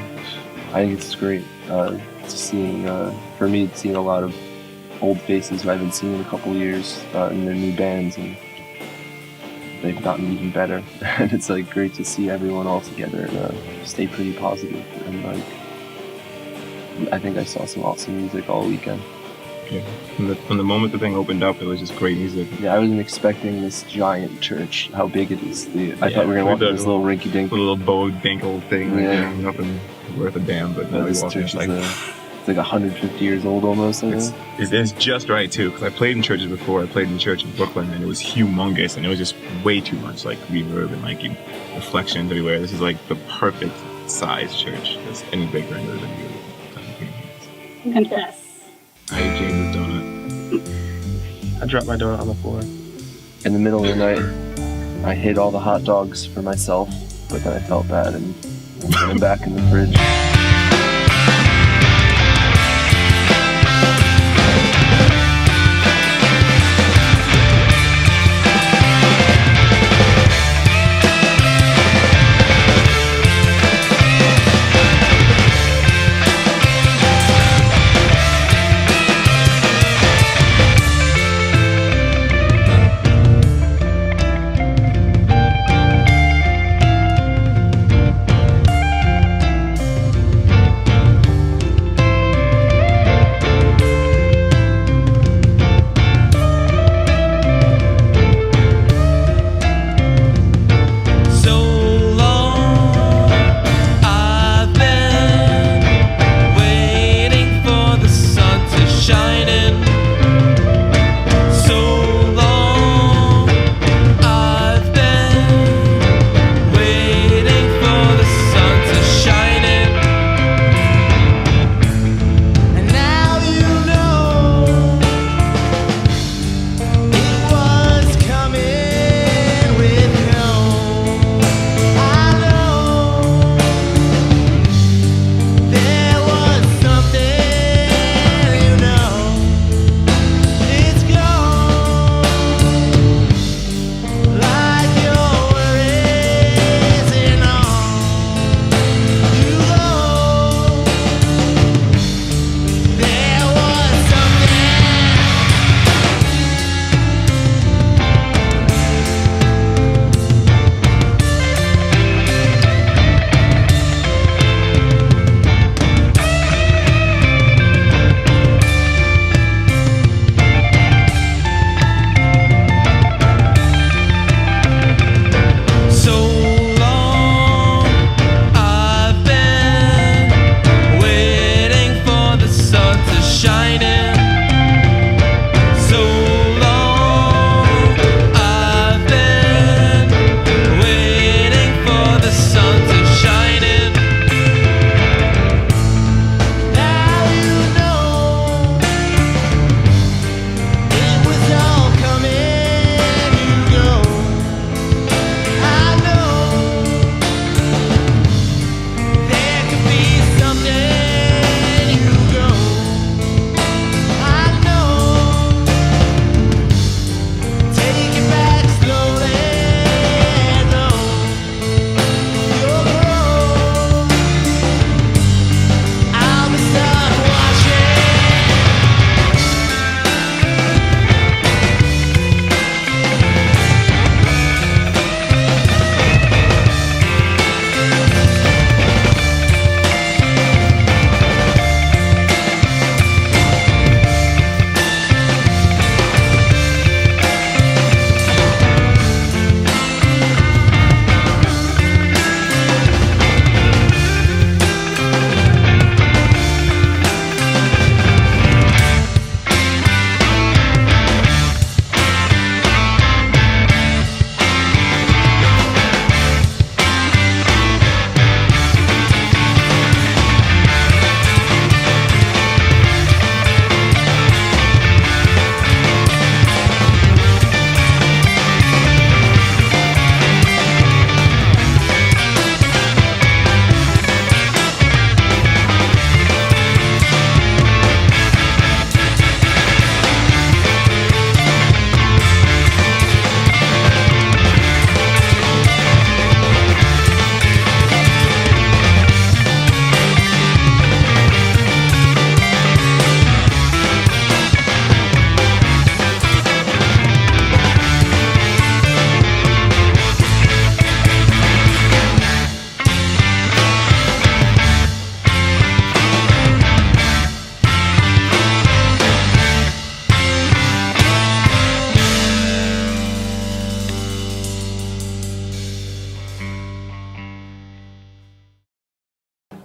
I think it's great. Seeing, for me, seeing a lot of old faces who I haven't seen in a couple of years in their new bands, and they've gotten even better. And it's like great to see everyone all together and stay pretty positive. And like, I think I saw some awesome music all weekend. Yeah. From the moment the thing opened up, it was just great music. Yeah, I wasn't expecting this giant church, how big it is. I thought we were going to walk in this little rinky-dink. Little bow-dinkle thing, yeah. Nothing worth a damn, but now we this walk in, church it's like... It's like 150 years old almost. It's just right, too, because I played in churches before. I played in church in Brooklyn, and it was humongous, and it was just way too much, like, reverb and, like, reflections everywhere. This is, like, the perfect size church. That's any bigger and better than you. Confess. I ate James' donut. I dropped my donut on the floor. In the middle of the night, I hid all the hot dogs for myself, but then I felt bad and put them back in the fridge.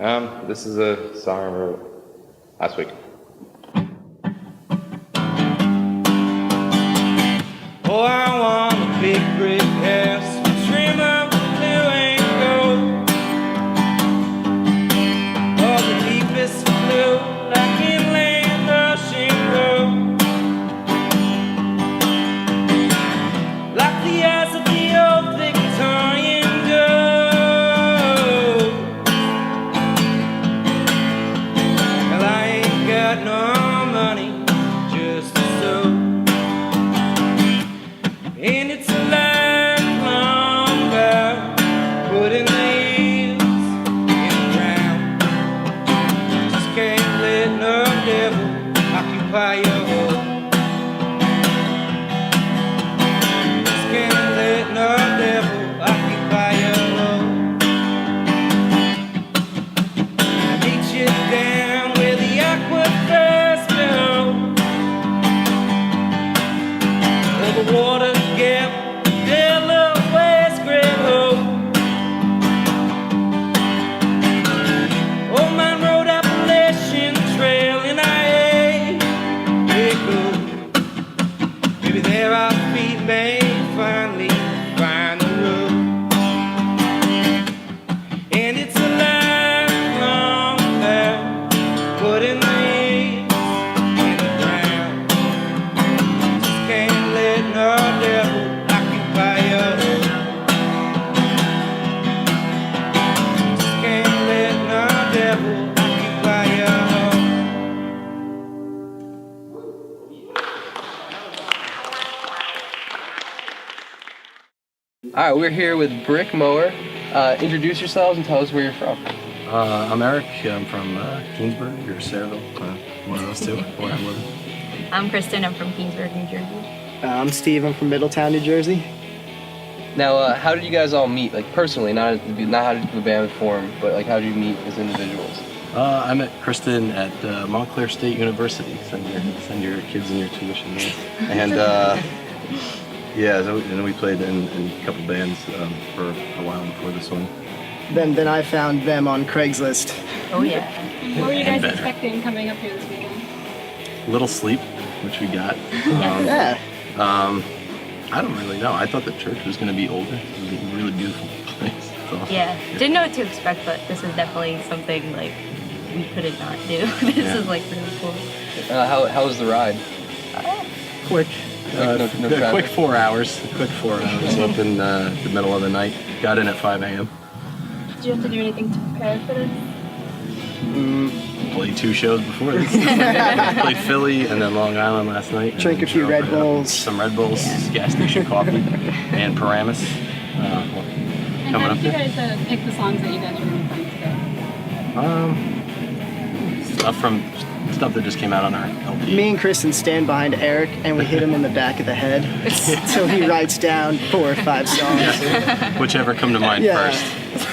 This is a song I wrote last week. Oh, I want a big brick house, dream of blue and gold. Oh, the deepest blue, like inland ocean road. Like the eyes of the old Victorian gold. Well, I ain't got no money, just a soul. And it's a lifelong vow, putting the heels in the ground. Just can't let no devil occupy your home. Just can't let no devil occupy your home. Meet you down where the aquifers go, where the water gap, Delaware's great hope. Old Mine Road, Appalachian Trail, and I echo. Maybe there our feet may finally find the road. And it's a lifelong vow, putting the heels in the ground. Just can't let no devil occupy your home. Just can't let no devil occupy your home. All right, we're here with Brick Mower. Introduce yourselves and tell us where you're from. I'm Eric. I'm from Keensburg or Sayreville. One of those two, where I'm living. I'm Kristen. I'm from Keensburg, New Jersey. I'm Steve. I'm from Middletown, New Jersey. Now, how did you guys all meet? Like personally, not how did the band form, but like how did you meet as individuals? I met Kristen at Montclair State University. Send your kids and your tuition there. And yeah, so, and we played in a couple bands for a while before this one. Then I found them on Craigslist. Oh yeah. What were you guys better. expecting coming up here this weekend? Little sleep, which we got. Yeah. I don't really know. I thought the church was going to be older. It was a really beautiful place. So, Yeah. Didn't know what to expect, but this is definitely something like we couldn't not do. This is like really cool. How was the ride? Quick. No a quick 4 hours. Up in the middle of the night. Got in at 5 a.m. Did you have to do anything to prepare for this? Played 2 shows before this. Played Philly and then Long Island last night. Drink a few Red Bulls. Some Red Bulls, gas station coffee, and Paramus. And Coming how up did you there. guys pick the songs that you guys were going to play today? Stuff that just came out on our LP. Me and Kristen stand behind Eric and we hit him in the back of the head until he writes down 4 or 5 songs. Yeah. Whichever come to mind first.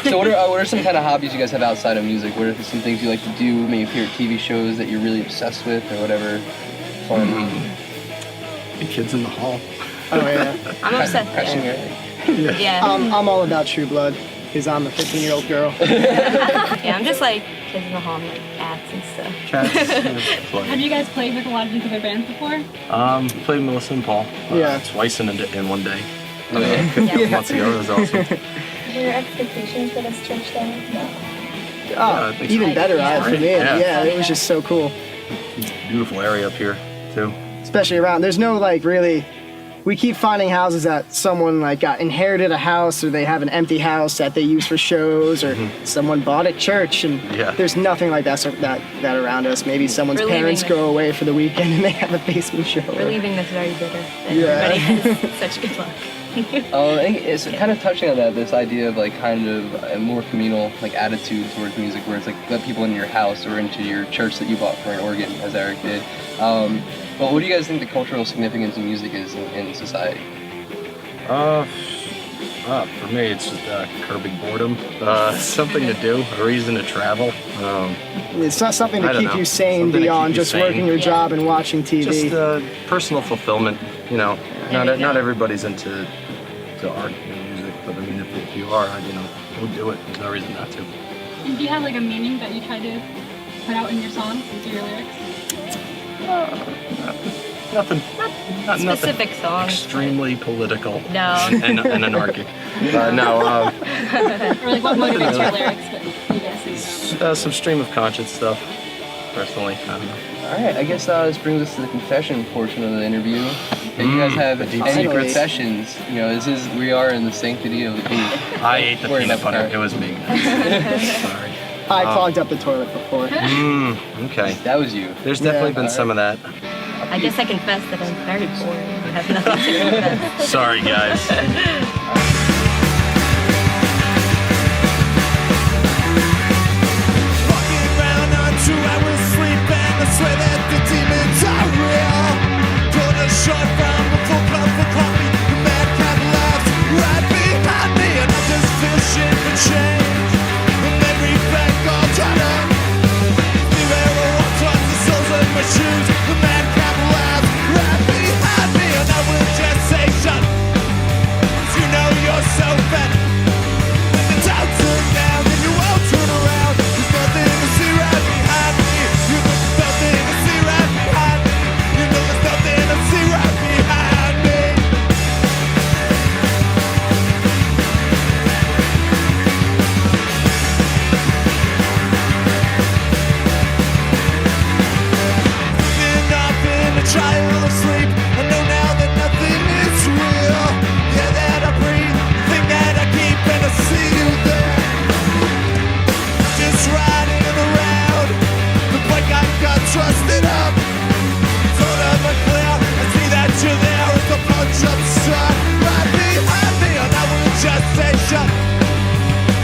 So what are some kind of hobbies you guys have outside of music? What are some things you like to do? Maybe favorite TV shows that you're really obsessed with or whatever? Fun. The Kids in the Hall. Oh yeah. I'm obsessed. Crushing Yeah. Yeah. I'm all about True Blood because I'm a 15-year-old girl. Yeah, I'm just like kids in the hall, like cats and stuff. Have you guys played with a lot of these other bands before? Played Melissa and Paul. Twice in one day. A couple months ago. It was awesome. Were your expectations for this church then? Oh, even better eyes for me. Yeah, it was just so cool. Beautiful area up here, too. Especially around. There's no like really. We keep finding houses that someone like got inherited a house, or they have an empty house that they use for shows, or someone bought a church, and there's nothing like that around us. Maybe someone's parents go away for the weekend and they have a basement show. We're leaving this very bitter. Yeah. Everybody has such good luck. I think it's kind of touching on that, this idea of like kind of a more communal like attitude towards music, where it's like let people into your house or into your church that you bought for an organ, as Eric did. But what do you guys think the cultural significance of music is in society? For me, it's just curbing boredom, something to do, a reason to travel. It's not something to keep you sane beyond just working your job and watching TV. Just personal fulfillment, you know. Not everybody's into art and music, but I mean, if you are, go do it. There's no reason not to. And do you have like a meaning that you try to put out in your songs and through your lyrics? Nothing. Not Specific nothing songs. extremely political. No. And anarchic. No. Or like what motivates your lyrics that you guys say? Some stream of conscience stuff. Personally, I don't know. All right, I guess this brings us to the confession portion of the interview. If you guys have any secret. confessions, we are in the sanctity of the booth. I ate the peanut butter. It was me. Sorry. I clogged up the toilet before. Okay. That was you. There's definitely been some of that. I guess I confess that I'm very boring. I have nothing to confess. Sorry, guys. Walking around on 2 hours sleep, and I swear that the demons are real. Pulled a shot from a full cup of coffee. The madcap laughs right behind me, and I'm just fishing for change. The memory bank all tied up. The arrow walks towards the soles of my shoes. The madcap laughs right behind me, and I will just say shut up. 'Cause you know you're so fat. When the doubts are down, then you won't turn around. There's nothing to see right behind me. You know there's nothing to see right behind me. You know there's nothing to see right behind me. Waking up in a trial of sleep. I know now that nothing is real. Yeah, that I breathe, think that I keep, and I see you there. Just riding around the bike I got trusted up. Sort of unclear, I see that you're there with a bunch of stuff right behind me, and I will just say shut up.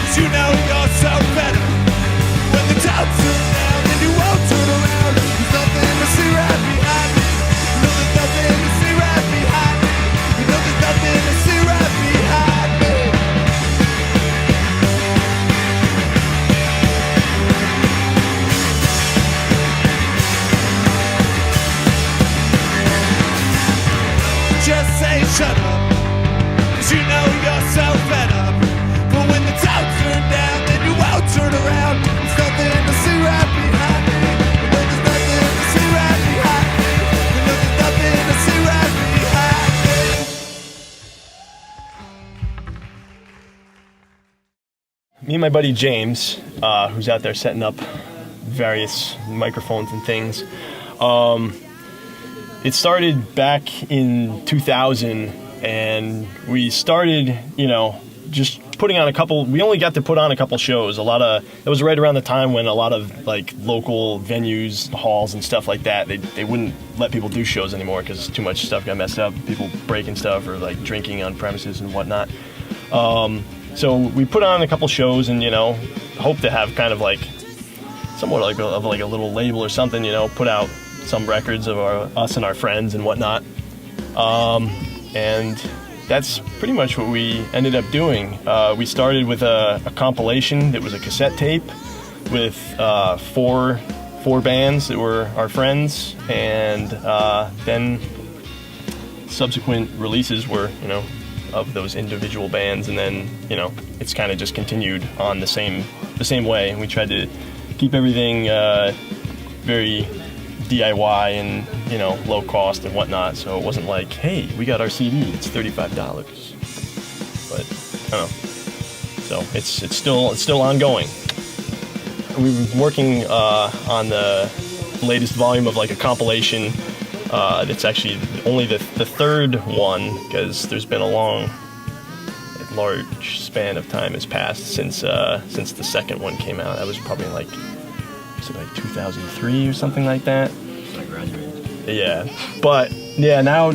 'Cause you know you're so better. When the doubts are down, then you won't turn around. There's nothing to see right behind me. You know there's nothing to see right behind me. You know there's nothing to see right behind me. Just say shut up, 'cause you know you're so fed up. But when the doubts turn down, then you won't turn around. There's nothing to see right behind me. You know there's nothing to see right behind me. You know there's nothing to see right behind me. Me and my buddy James, who's out there setting up various microphones and things, it started back in 2000, and we started, just putting on we only got to put on a couple shows. It was right around the time when a lot of like local venues, halls and stuff like that, they wouldn't let people do shows anymore because too much stuff got messed up, people breaking stuff or like drinking on premises and whatnot. So we put on a couple shows and, hope to have kind of like somewhat like a little label or something, put out some records of us and our friends and whatnot. And that's pretty much what we ended up doing. We started with a compilation that was a cassette tape with four bands that were our friends, and then subsequent releases were, of those individual bands, and then, it's kind of just continued on the same way. We tried to keep everything very DIY and, low cost and whatnot, so it wasn't like, hey, we got our CD, it's $35. But, I don't know. So it's still ongoing. We've been working on the latest volume of like a compilation. It's actually only the third one, because there's been a large span of time has passed since the second one came out. That was probably like 2003 or something like that. I graduated. Yeah, but yeah, now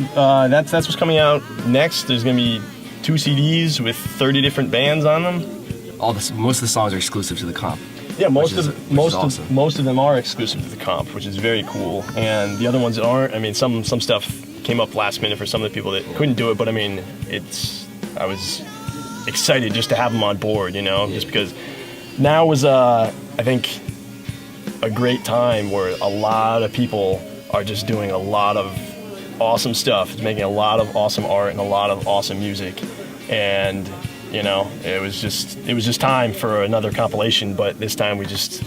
that's what's coming out next. There's gonna be 2 CDs with 30 different bands on them. Most of the songs are exclusive to the comp. Yeah, most of them are exclusive to the comp, which is very cool. And the other ones that aren't, I mean, some stuff came up last minute for some of the people that couldn't do it, but I mean, I was excited just to have them on board, just because now was I think a great time where a lot of people are just doing a lot of awesome stuff, making a lot of awesome art and a lot of awesome music. And You know, it was just time for another compilation, but this time we just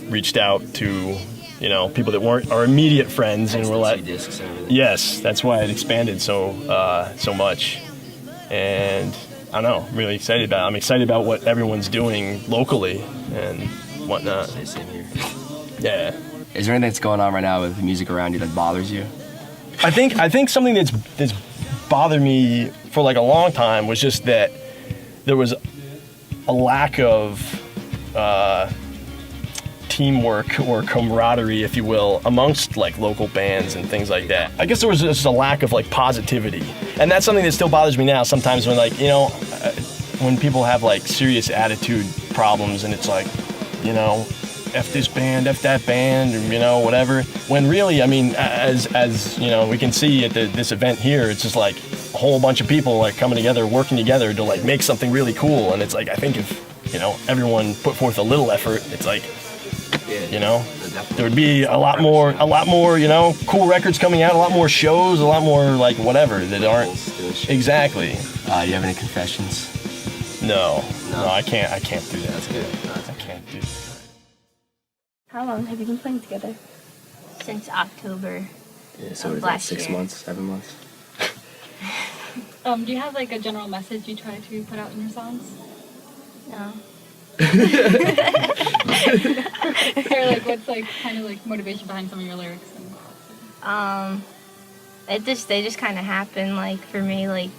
reached out to, you know, people that weren't our immediate friends, and we're like, yes, that's why it expanded so much. And I don't know, I'm really excited about it. I'm excited about what everyone's doing locally and whatnot. Same here. Yeah. Is there anything that's going on right now with the music around you that bothers you? I think something that's bothered me for like a long time was just that there was a lack of teamwork or camaraderie, if you will, amongst like local bands and things like that. I guess there was just a lack of like positivity, and that's something that still bothers me now. Sometimes when like, you know, when people have like serious attitude problems, and it's like, you know, F this band, F that band, or, you know, whatever. When really, I mean, as you know, we can see at this event here, it's just like a whole bunch of people like coming together, working together to like make something really cool. And it's like, I think if, you know, everyone put forth a little effort, it's like, you know, there would be a lot more, you know, cool records coming out, a lot more shows, a lot more like whatever that aren't exactly. Do you have any confessions? No, I can't do that. That's good. I can't do that. How long have you been playing together? Since October. Yeah, so is that 6 months, 7 months? Do you have like a general message you try to put out in your songs? No. Or like what's like kind of like motivation behind some of your lyrics? They just kind of happen. Like for me, like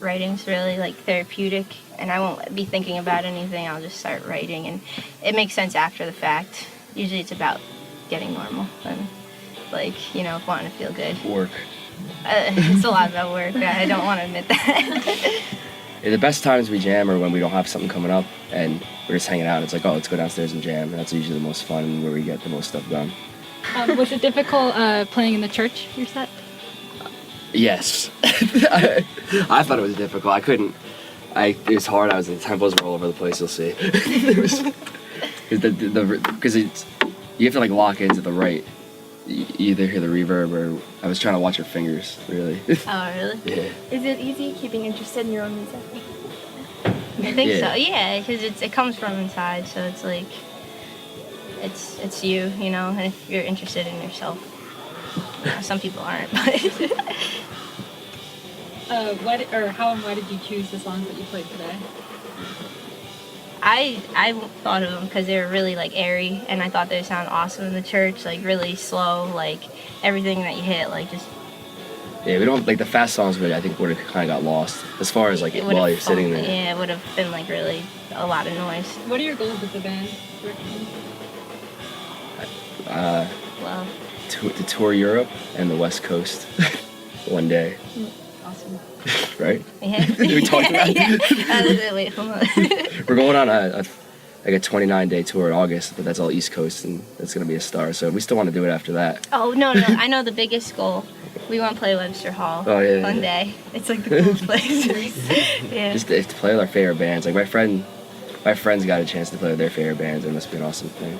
writing's really like therapeutic, and I won't be thinking about anything. I'll just start writing, and it makes sense after the fact. Usually it's about getting normal and like, you know, wanting to feel good. Work. It's a lot about work. I don't want to admit that. Yeah, the best times we jam are when we don't have something coming up and we're just hanging out. It's like, oh, let's go downstairs and jam. And that's usually the most fun, where we get the most stuff done. Was it difficult playing in the church, your set? Yes. I thought it was difficult. I couldn't. It was hard. The tempos were all over the place. You'll see. Because you have to like lock into the right. You either hear the reverb, or I was trying to watch your fingers, really. Oh, really? Yeah. Is it easy keeping interested in your own music? I think so. Yeah, because it comes from inside, so it's like it's you, you know. And if you're interested in yourself, you know, some people aren't. But how and why did you choose the songs that you played today? I thought of them because they were really like airy, and I thought they would sound awesome in the church, like really slow, like everything that you hit, like just. Yeah, we don't like the fast songs. Really, I think would have kind of got lost as far as like while you're sitting there. Yeah, it would have been like really a lot of noise. What are your goals with the band? Well, to tour Europe and the West Coast one day. Awesome. Right? Yeah. We talked about it. Wait, hold on. We're going on a 29-day tour in August, but that's all East Coast, and it's gonna be a star. So we still want to do it after that. Oh no! I know the biggest goal. We want to play Webster Hall one day. It's like the coolest place. Yeah. Just to play with our favorite bands. Like my friends got a chance to play with their favorite bands. It must be an awesome thing.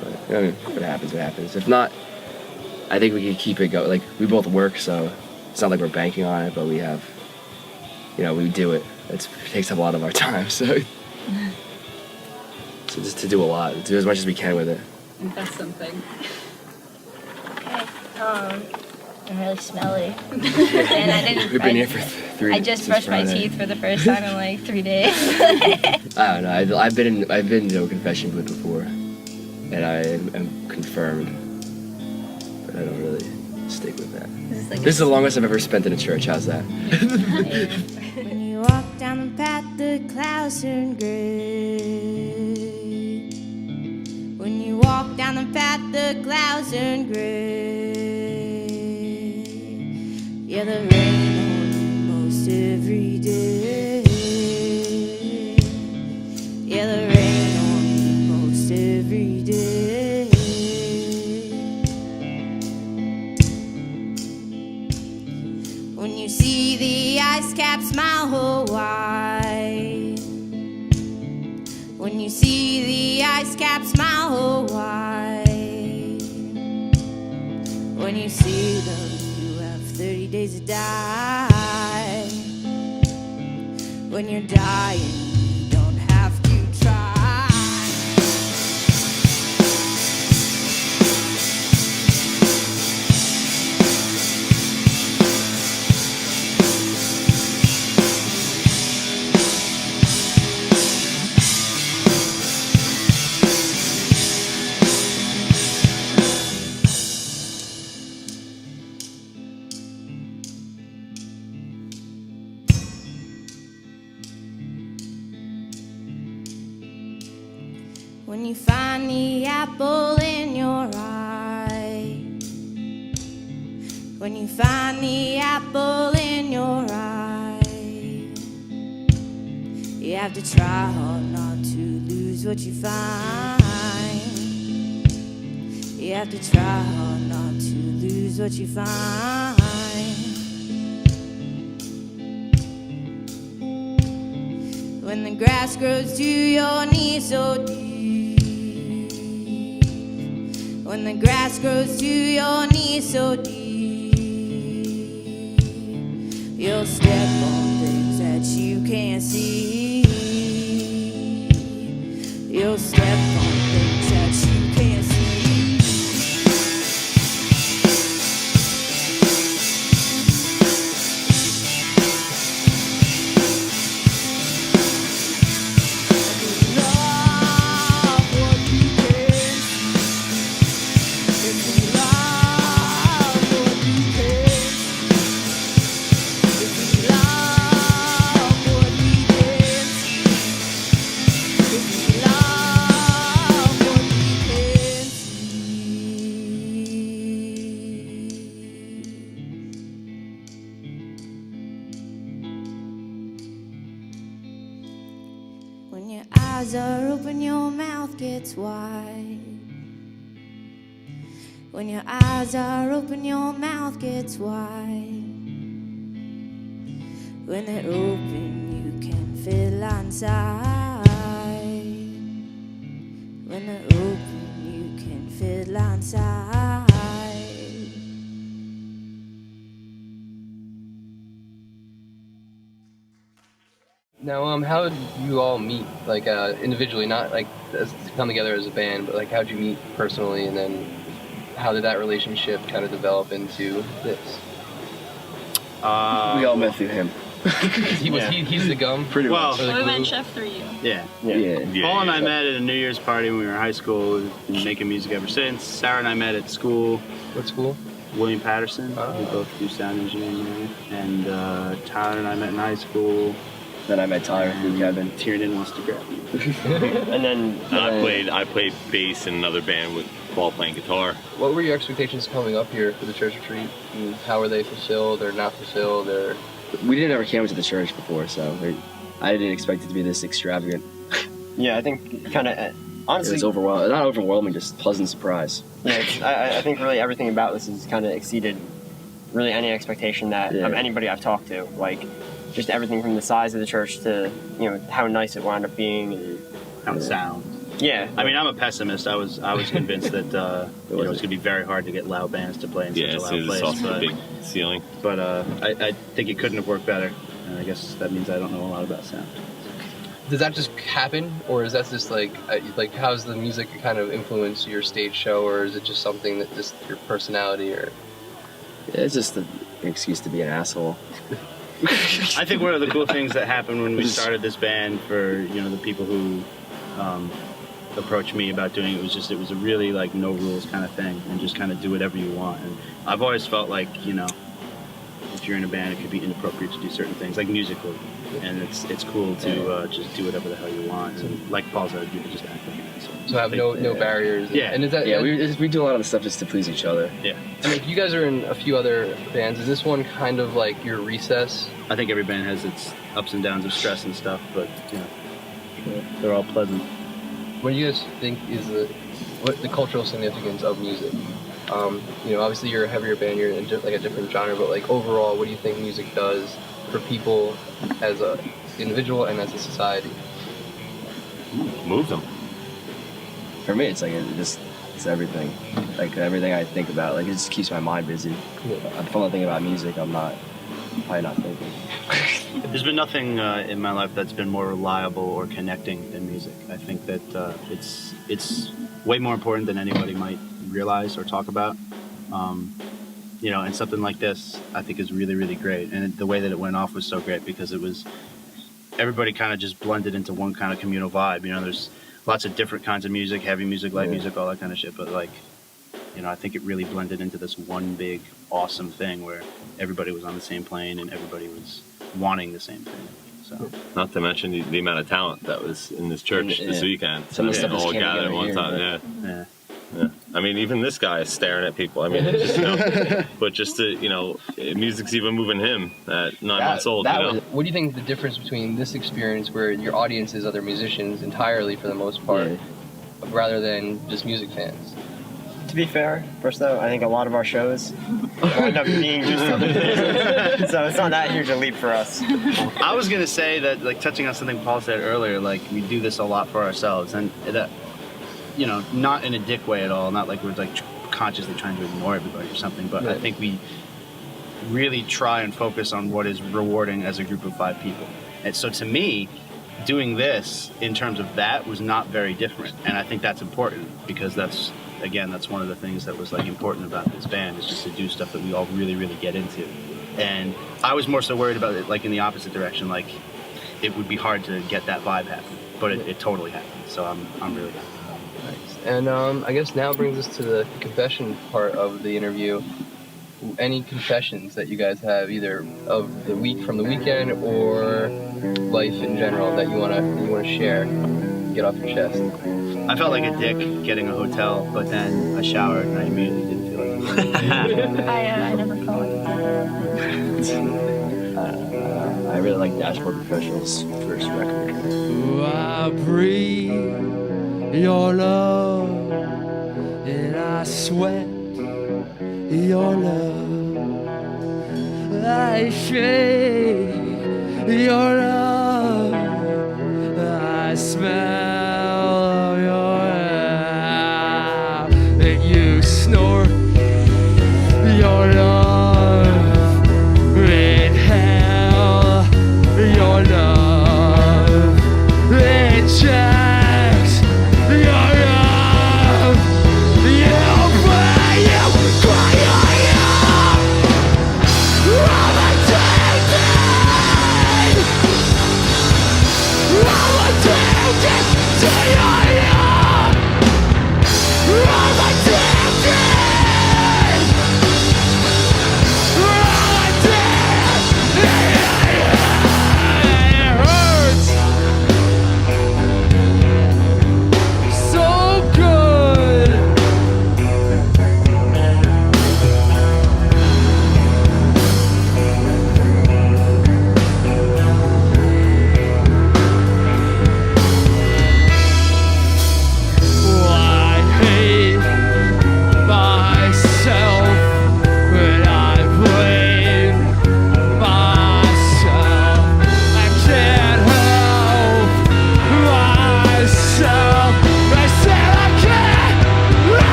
But I mean, if it happens, it happens. If not, I think we can keep it going. Like we both work, so it's not like we're banking on it, but we have, you know, we do it. It takes up a lot of our time, so just to do a lot, do as much as we can with it. Invest something. Okay. I'm really smelly. And I didn't. We've been here for 3 days. I just brushed my teeth for the first time in like 3 days. I don't know. I've been to a confession booth before, and I am confirmed, but I don't really stick with that. This is the longest I've ever spent in a church. How's that? When you walk down the path, the clouds turn gray. When you walk down the path, the clouds turn gray. Yeah, the rain on most every day. Yeah, the rain on most every day. When you see the ice caps mile wide. When you see the ice caps mile wide. When you see them, you have 30 days to die. When you're dying, you don't have to try. When you find the apple in your eye, when you find the apple in your eye, you have to try hard not to lose what you find. You have to try hard not to lose what you find. When the grass grows to your knees so deep, when the grass grows to your knees so deep, you'll step on things that you can't see. You'll step on things that you can't see. When your eyes are open, your mouth gets wide. When your eyes are open, your mouth gets wide. When they're open, you can feel inside. When they're open, you can feel inside. Now, how did you all meet? Like individually, not like to come together as a band, but like how'd you meet personally, and then how did that relationship kind of develop into this? We all met through him. He's the gum, pretty well. much. We went chef through you. Yeah. Yeah. Paul and I met at a New Year's party when we were in high school. We've been making music ever since. Sarah and I met at school. What school? William Patterson. We both do sound engineering there. And Tyler and I met in high school. Then I met Tyler through Kevin. Tiernan wants to grab me. And then I played bass in another band with Paul playing guitar. What were your expectations coming up here for the church retreat? And how were they fulfilled or not fulfilled? Or we didn't ever came to the church before, so I didn't expect it to be this extravagant. Yeah, I think kind of honestly, it's overwhelming. Not overwhelming, just pleasant surprise. Yeah, I think really everything about this has kind of exceeded really any expectation that of anybody I've talked to. Like, just everything from the size of the church to how nice it wound up being and how it sounds. Yeah, I mean, I'm a pessimist. I was convinced that it was going to be very hard to get loud bands to play in such a loud place. Off the big ceiling. But I think it couldn't have worked better. And I guess that means I don't know a lot about sound. Does that just happen, or is that just like how's the music kind of influence your stage show, or is it just something that just your personality, or? Yeah, it's just an excuse to be an asshole. I think one of the cool things that happened when we started this band for the people who approached me about doing it was a really like no rules kind of thing, and just kind of do whatever you want. And I've always felt like if you're in a band, it could be inappropriate to do certain things, like musically, and it's cool to just do whatever the hell you want. And like Paul said, you can just act like an asshole. So have no barriers. Yeah, and is that we do a lot of the stuff just to please each other. Yeah. I mean, you guys are in a few other bands. Is this one kind of like your recess? I think every band has its ups and downs of stress and stuff, but they're all pleasant. What do you guys think is the cultural significance of music? Obviously you're a heavier band, you're in like a different genre, but like overall, what do you think music does for people as an individual and as a society? Move them. For me, it's like it's everything. Like everything I think about, like it just keeps my mind busy. If I'm not thinking about music, I'm probably not thinking. There's been nothing in my life that's been more reliable or connecting than music. I think that it's way more important than anybody might realize or talk about. You know, and something like this, I think, is really, really great. And the way that it went off was so great because it was everybody kind of just blended into one kind of communal vibe. You know, there's lots of different kinds of music, heavy music, light music, all that kind of shit. But like, you know, I think it really blended into this one big, awesome thing where everybody was on the same plane and everybody was wanting the same thing. So, not to mention the amount of talent that was in this church this weekend. Some of the stuff all just came gathered at together one here, time. but- Yeah. I mean, even this guy is staring at people. I mean, it's just, you know, but just to, you know, music's even moving him at 9 months old. You know. What do you think is the difference between this experience, where your audience is other musicians entirely for the most part, rather than just music fans? To be fair, first though, I think a lot of our shows end up being just other musicians, so it's not that huge a leap for us. I was gonna say that, like, touching on something Paul said earlier, like, we do this a lot for ourselves, and that, you know, not in a dick way at all, not like we're like consciously trying to ignore everybody or something, but I think we really try and focus on what is rewarding as a group of 5 people. And so to me, doing this in terms of that was not very different, and I think that's important because that's one of the things that was like important about this band, is just to do stuff that we all really, really get into. And I was more so worried about it like in the opposite direction, like it would be hard to get that vibe happening, but it totally happened, so I'm really happy. And I guess now brings us to the confession part of the interview. Any confessions that you guys have, either of the week from the weekend or life in general, that you wanna share, get off your chest? I felt like a dick getting a hotel, but then I showered and I immediately didn't feel like it. I never felt like I really like Dashboard Professional's first record. Ooh, I breathe your love and I sweat your love. I shake your love. I smell your love. And you snort your love. Inhale your love. Inject your love. You pray, you cry, all the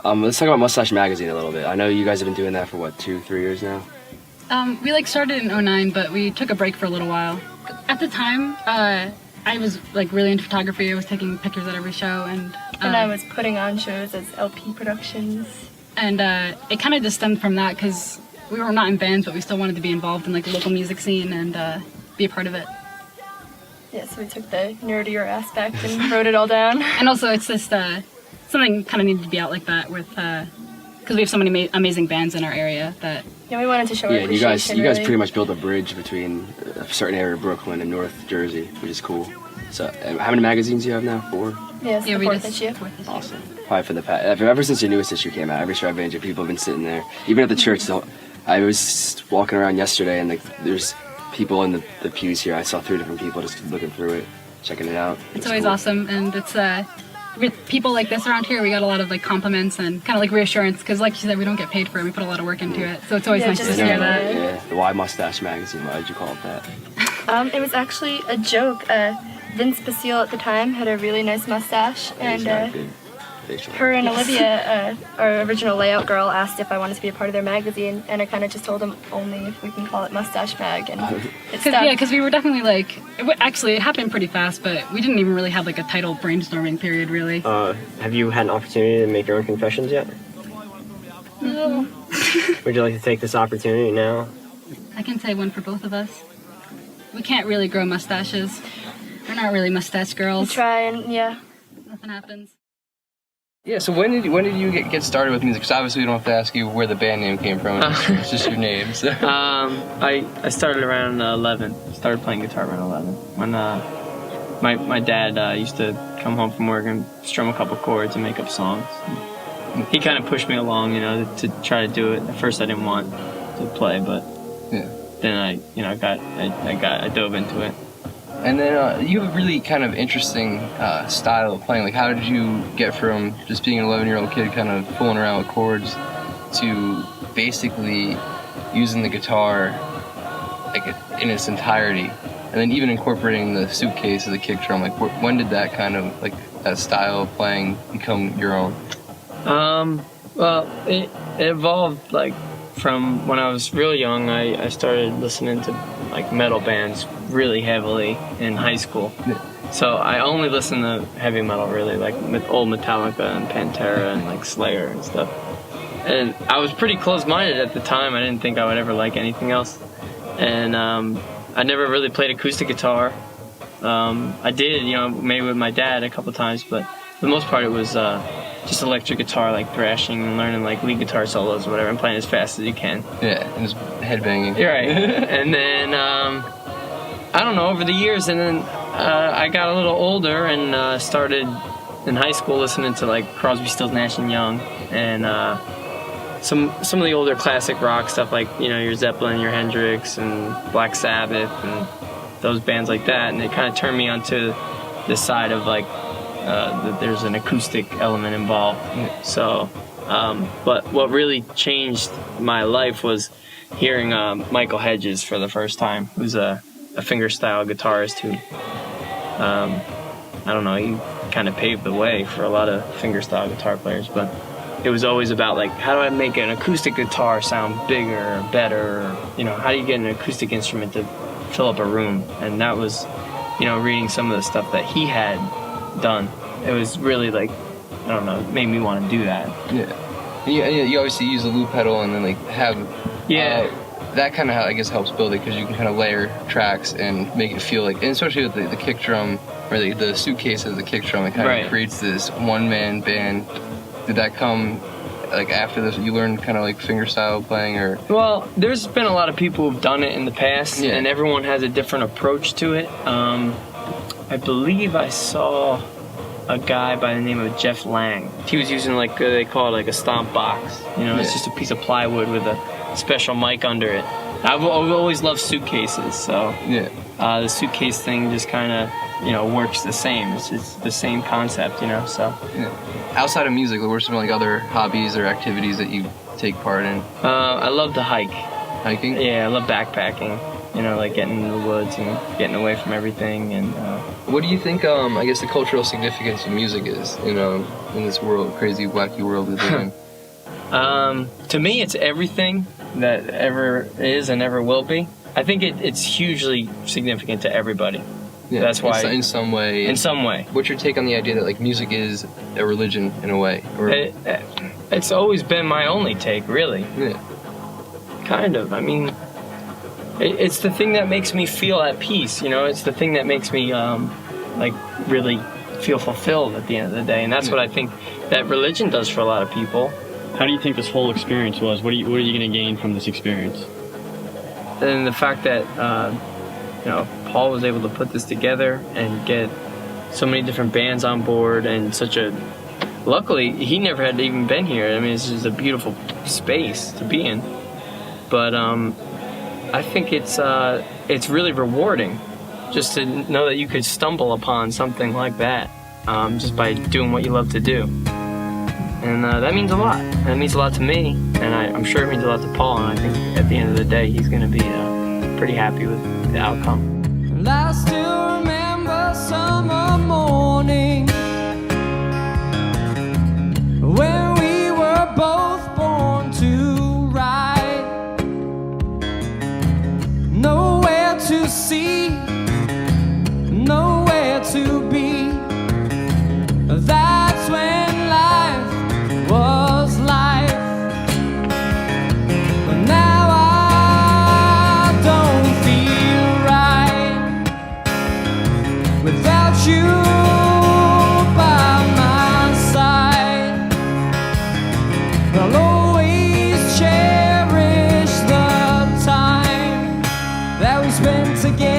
Let's talk about Mustache Magazine a little bit. I know you guys have been doing that for what, 2-3 years now? We started in 2009, but we took a break for a little while. At the time, I was really into photography. I was taking pictures at every show, and I was putting on shows as LP productions. And it kind of just stemmed from that because we were not in bands, but we still wanted to be involved in the local music scene and be a part of it. Yeah, so we took the nerdier aspect and wrote it all down. And also, it's just something kind of needed to be out like that with because we have so many amazing bands in our area that. Yeah, we wanted to show our appreciation. You guys pretty much built a bridge between a certain area of Brooklyn and North Jersey, which is cool. So, how many magazines do you have now? 4? Yes, the fourth issue. Awesome. Probably for the past, ever since your newest issue came out, every show I've been to, people have been sitting there. Even at the church, I was walking around yesterday, and there's people in the pews here. I saw 3 different people just looking through it, checking it out. It's always awesome, and it's with people like this around here, we got a lot of compliments and kind of reassurance because, like you said, we don't get paid for it. We put a lot of work into it, so it's always nice to hear that. Yeah, the Why Mustache Magazine. Why did you call it that? It was actually a joke. Vince Basile at the time had a really nice mustache, and her and Olivia, our original layout girl, asked if I wanted to be a part of their magazine, and I kind of just told them only if we can call it Mustache Mag, and it stuck. Yeah, because we were definitely actually it happened pretty fast, but we didn't even really have a title brainstorming period really. Have you had an opportunity to make your own confessions yet? No. Would you like to take this opportunity now? I can say one for both of us. We can't really grow mustaches. We're not really mustache girls. We try, and yeah, nothing happens. Yeah, so when did you get started with music? Because obviously we don't have to ask you where the band name came from. It's just your name. So. I started around 11. Started playing guitar around 11. When my dad used to come home from work and strum a couple chords and make up songs. He kind of pushed me along, to try to do it. At first I didn't want to play, but then I dove into it. And then you have a really kind of interesting style of playing. How did you get from just being an 11-year-old kid kind of fooling around with chords to basically using the guitar in its entirety, and then even incorporating the suitcase as a kick drum? When did that kind of that style of playing become your own? Well, it evolved from when I was real young. I started listening to metal bands really heavily in high school. So I only listened to heavy metal really, old Metallica and Pantera and Slayer and stuff. And I was pretty close-minded at the time. I didn't think I would ever like anything else. And I never really played acoustic guitar. I did, maybe with my dad a couple times, but for the most part it was just electric guitar, thrashing and learning lead guitar solos or whatever, and playing as fast as you can. Yeah, and just headbanging. You're right. And then I don't know, over the years, and then I got a little older and started in high school listening to Crosby, Stills, Nash and Young, and some of the older classic rock stuff, your Zeppelin, your Hendrix, and Black Sabbath, and those bands like that, and it kind of turned me onto this side of that there's an acoustic element involved. So, but what really changed my life was hearing Michael Hedges for the first time, who's a fingerstyle guitarist who, I don't know, he kind of paved the way for a lot of fingerstyle guitar players, but it was always about how do I make an acoustic guitar sound bigger or better, or, how do you get an acoustic instrument to fill up a room? And that was, reading some of the stuff that he had done. It was really I don't know, it made me want to do that. Yeah. And you obviously use the loop pedal and then have that kind of I guess helps build it, because you can kind of layer tracks and make it feel and especially with the kick drum or the suitcase of the kick drum, it kind of creates this one-man band. Did that come after this? You learned kind of fingerstyle playing, or? Well, there's been a lot of people who've done it in the past, and everyone has a different approach to it. I believe I saw a guy by the name of Jeff Lang. He was using they call it a stomp box. It's just a piece of plywood with a special mic under it. I've always loved suitcases, so the suitcase thing just kind of works the same. It's the same concept, so. Outside of music, what are some other hobbies or activities that you take part in? I love to hike. Hiking? Yeah, I love backpacking. You know, like getting in the woods and getting away from everything. And what do you think? I guess the cultural significance of music is in this world, crazy, wacky world we live in. To me, it's everything that ever is and ever will be. I think it's hugely significant to everybody. Yeah, that's why. In some way. In some way. What's your take on the idea that like music is a religion in a way? Or... It's always been my only take, really. Yeah. Kind of. I mean, it's the thing that makes me feel at peace. You know, it's the thing that makes me like really feel fulfilled at the end of the day, and that's what I think that religion does for a lot of people. How do you think this whole experience was? What are you going to gain from this experience? And the fact that you know, Paul was able to put this together and get so many different bands on board, and such a luckily he never had even been here. I mean, it's just a beautiful space to be in. But I think it's really rewarding just to know that you could stumble upon something like that just by doing what you love to do. And that means a lot. That means a lot to me, and I'm sure it means a lot to Paul, and I think at the end of the day he's going to be pretty happy with the outcome. And I still remember summer morning when we were both born to ride. Nowhere to see, nowhere to be. That's when life was life. But now I don't feel right without you by my side. I'll always cherish the time that we spent together.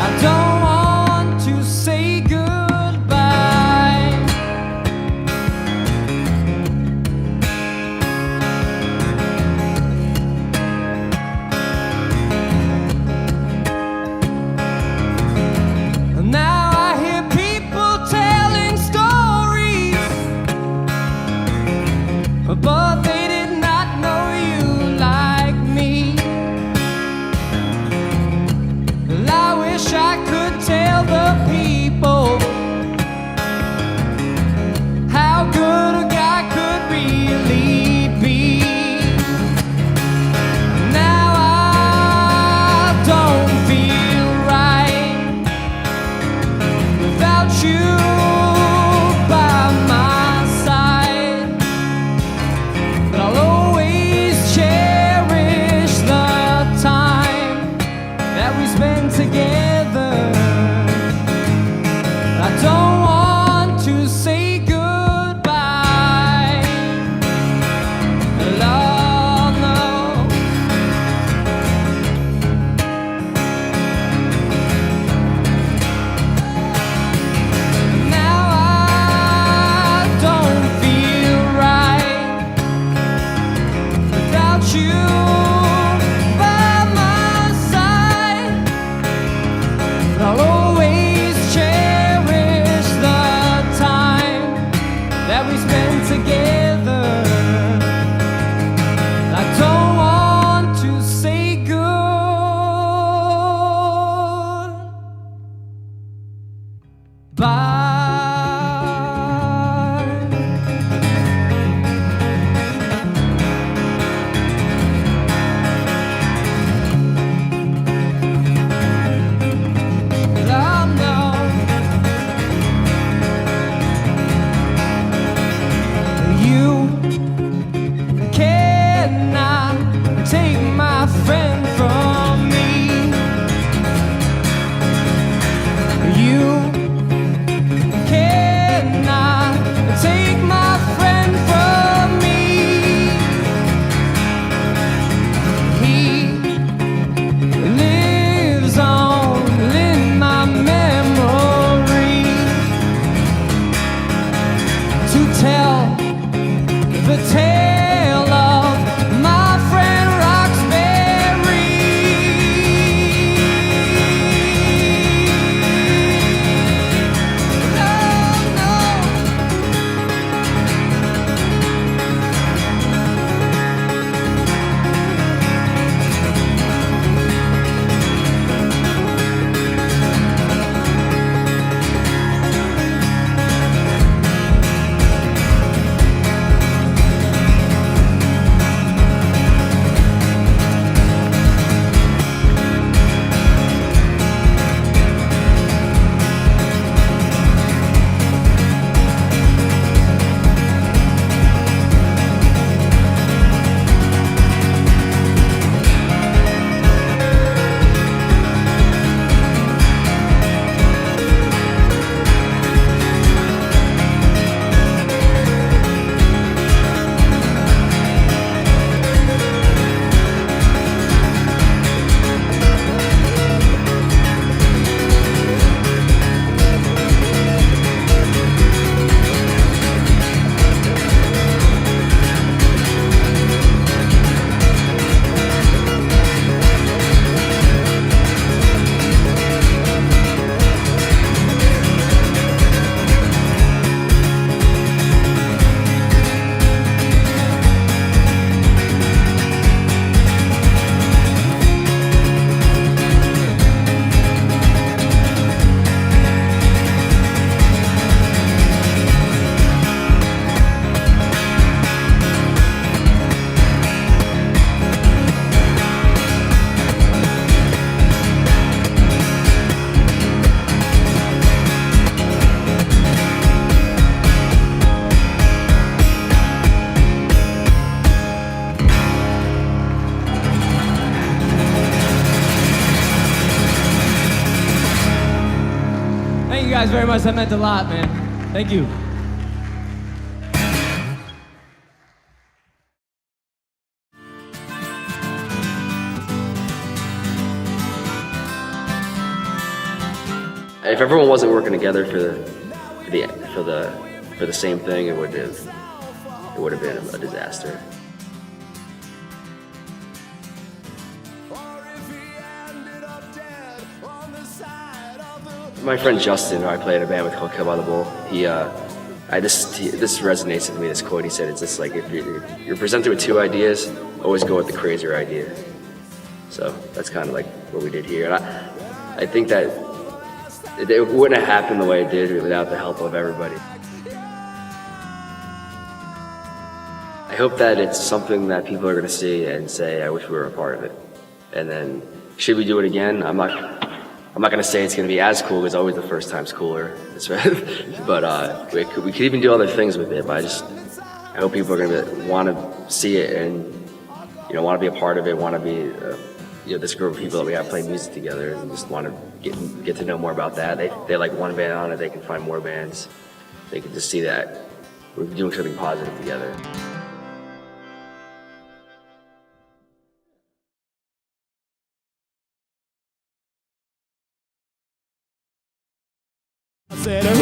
I don't want to say goodbye. Now I hear people telling stories, but they did not know you like me. And I wish I could tell the people how good a guy could really be. Now I don't feel right without you by my side. But I'll always cherish the time that we spent together. I don't want to say goodbye. Lord, no. Now I don't feel right without you by my side. I'll always cherish the time that we spent together. I don't want to say goodbye. You guys very much. That meant a lot, man. Thank you. If everyone wasn't working together for the same thing, it would have been a disaster. My friend Justin, who I play in a band with called Kill by the Bull, this resonates with me, this quote. He said, it's just like, if you're presented with two ideas, always go with the crazier idea. So that's kind of like what we did here. And I think that it wouldn't have happened the way it did without the help of everybody. I hope that it's something that people are going to see and say, I wish we were a part of it. And then, should we do it again? I'm not going to say it's going to be as cool, because always the first time's cooler. But we could even do other things with it. But I hope people are going to want to see it and want to be a part of it, want to be this group of people that we have playing music together, and just want to get to know more about that. They like one band on it, they can find more bands. They can just see that we're doing something positive together. I said,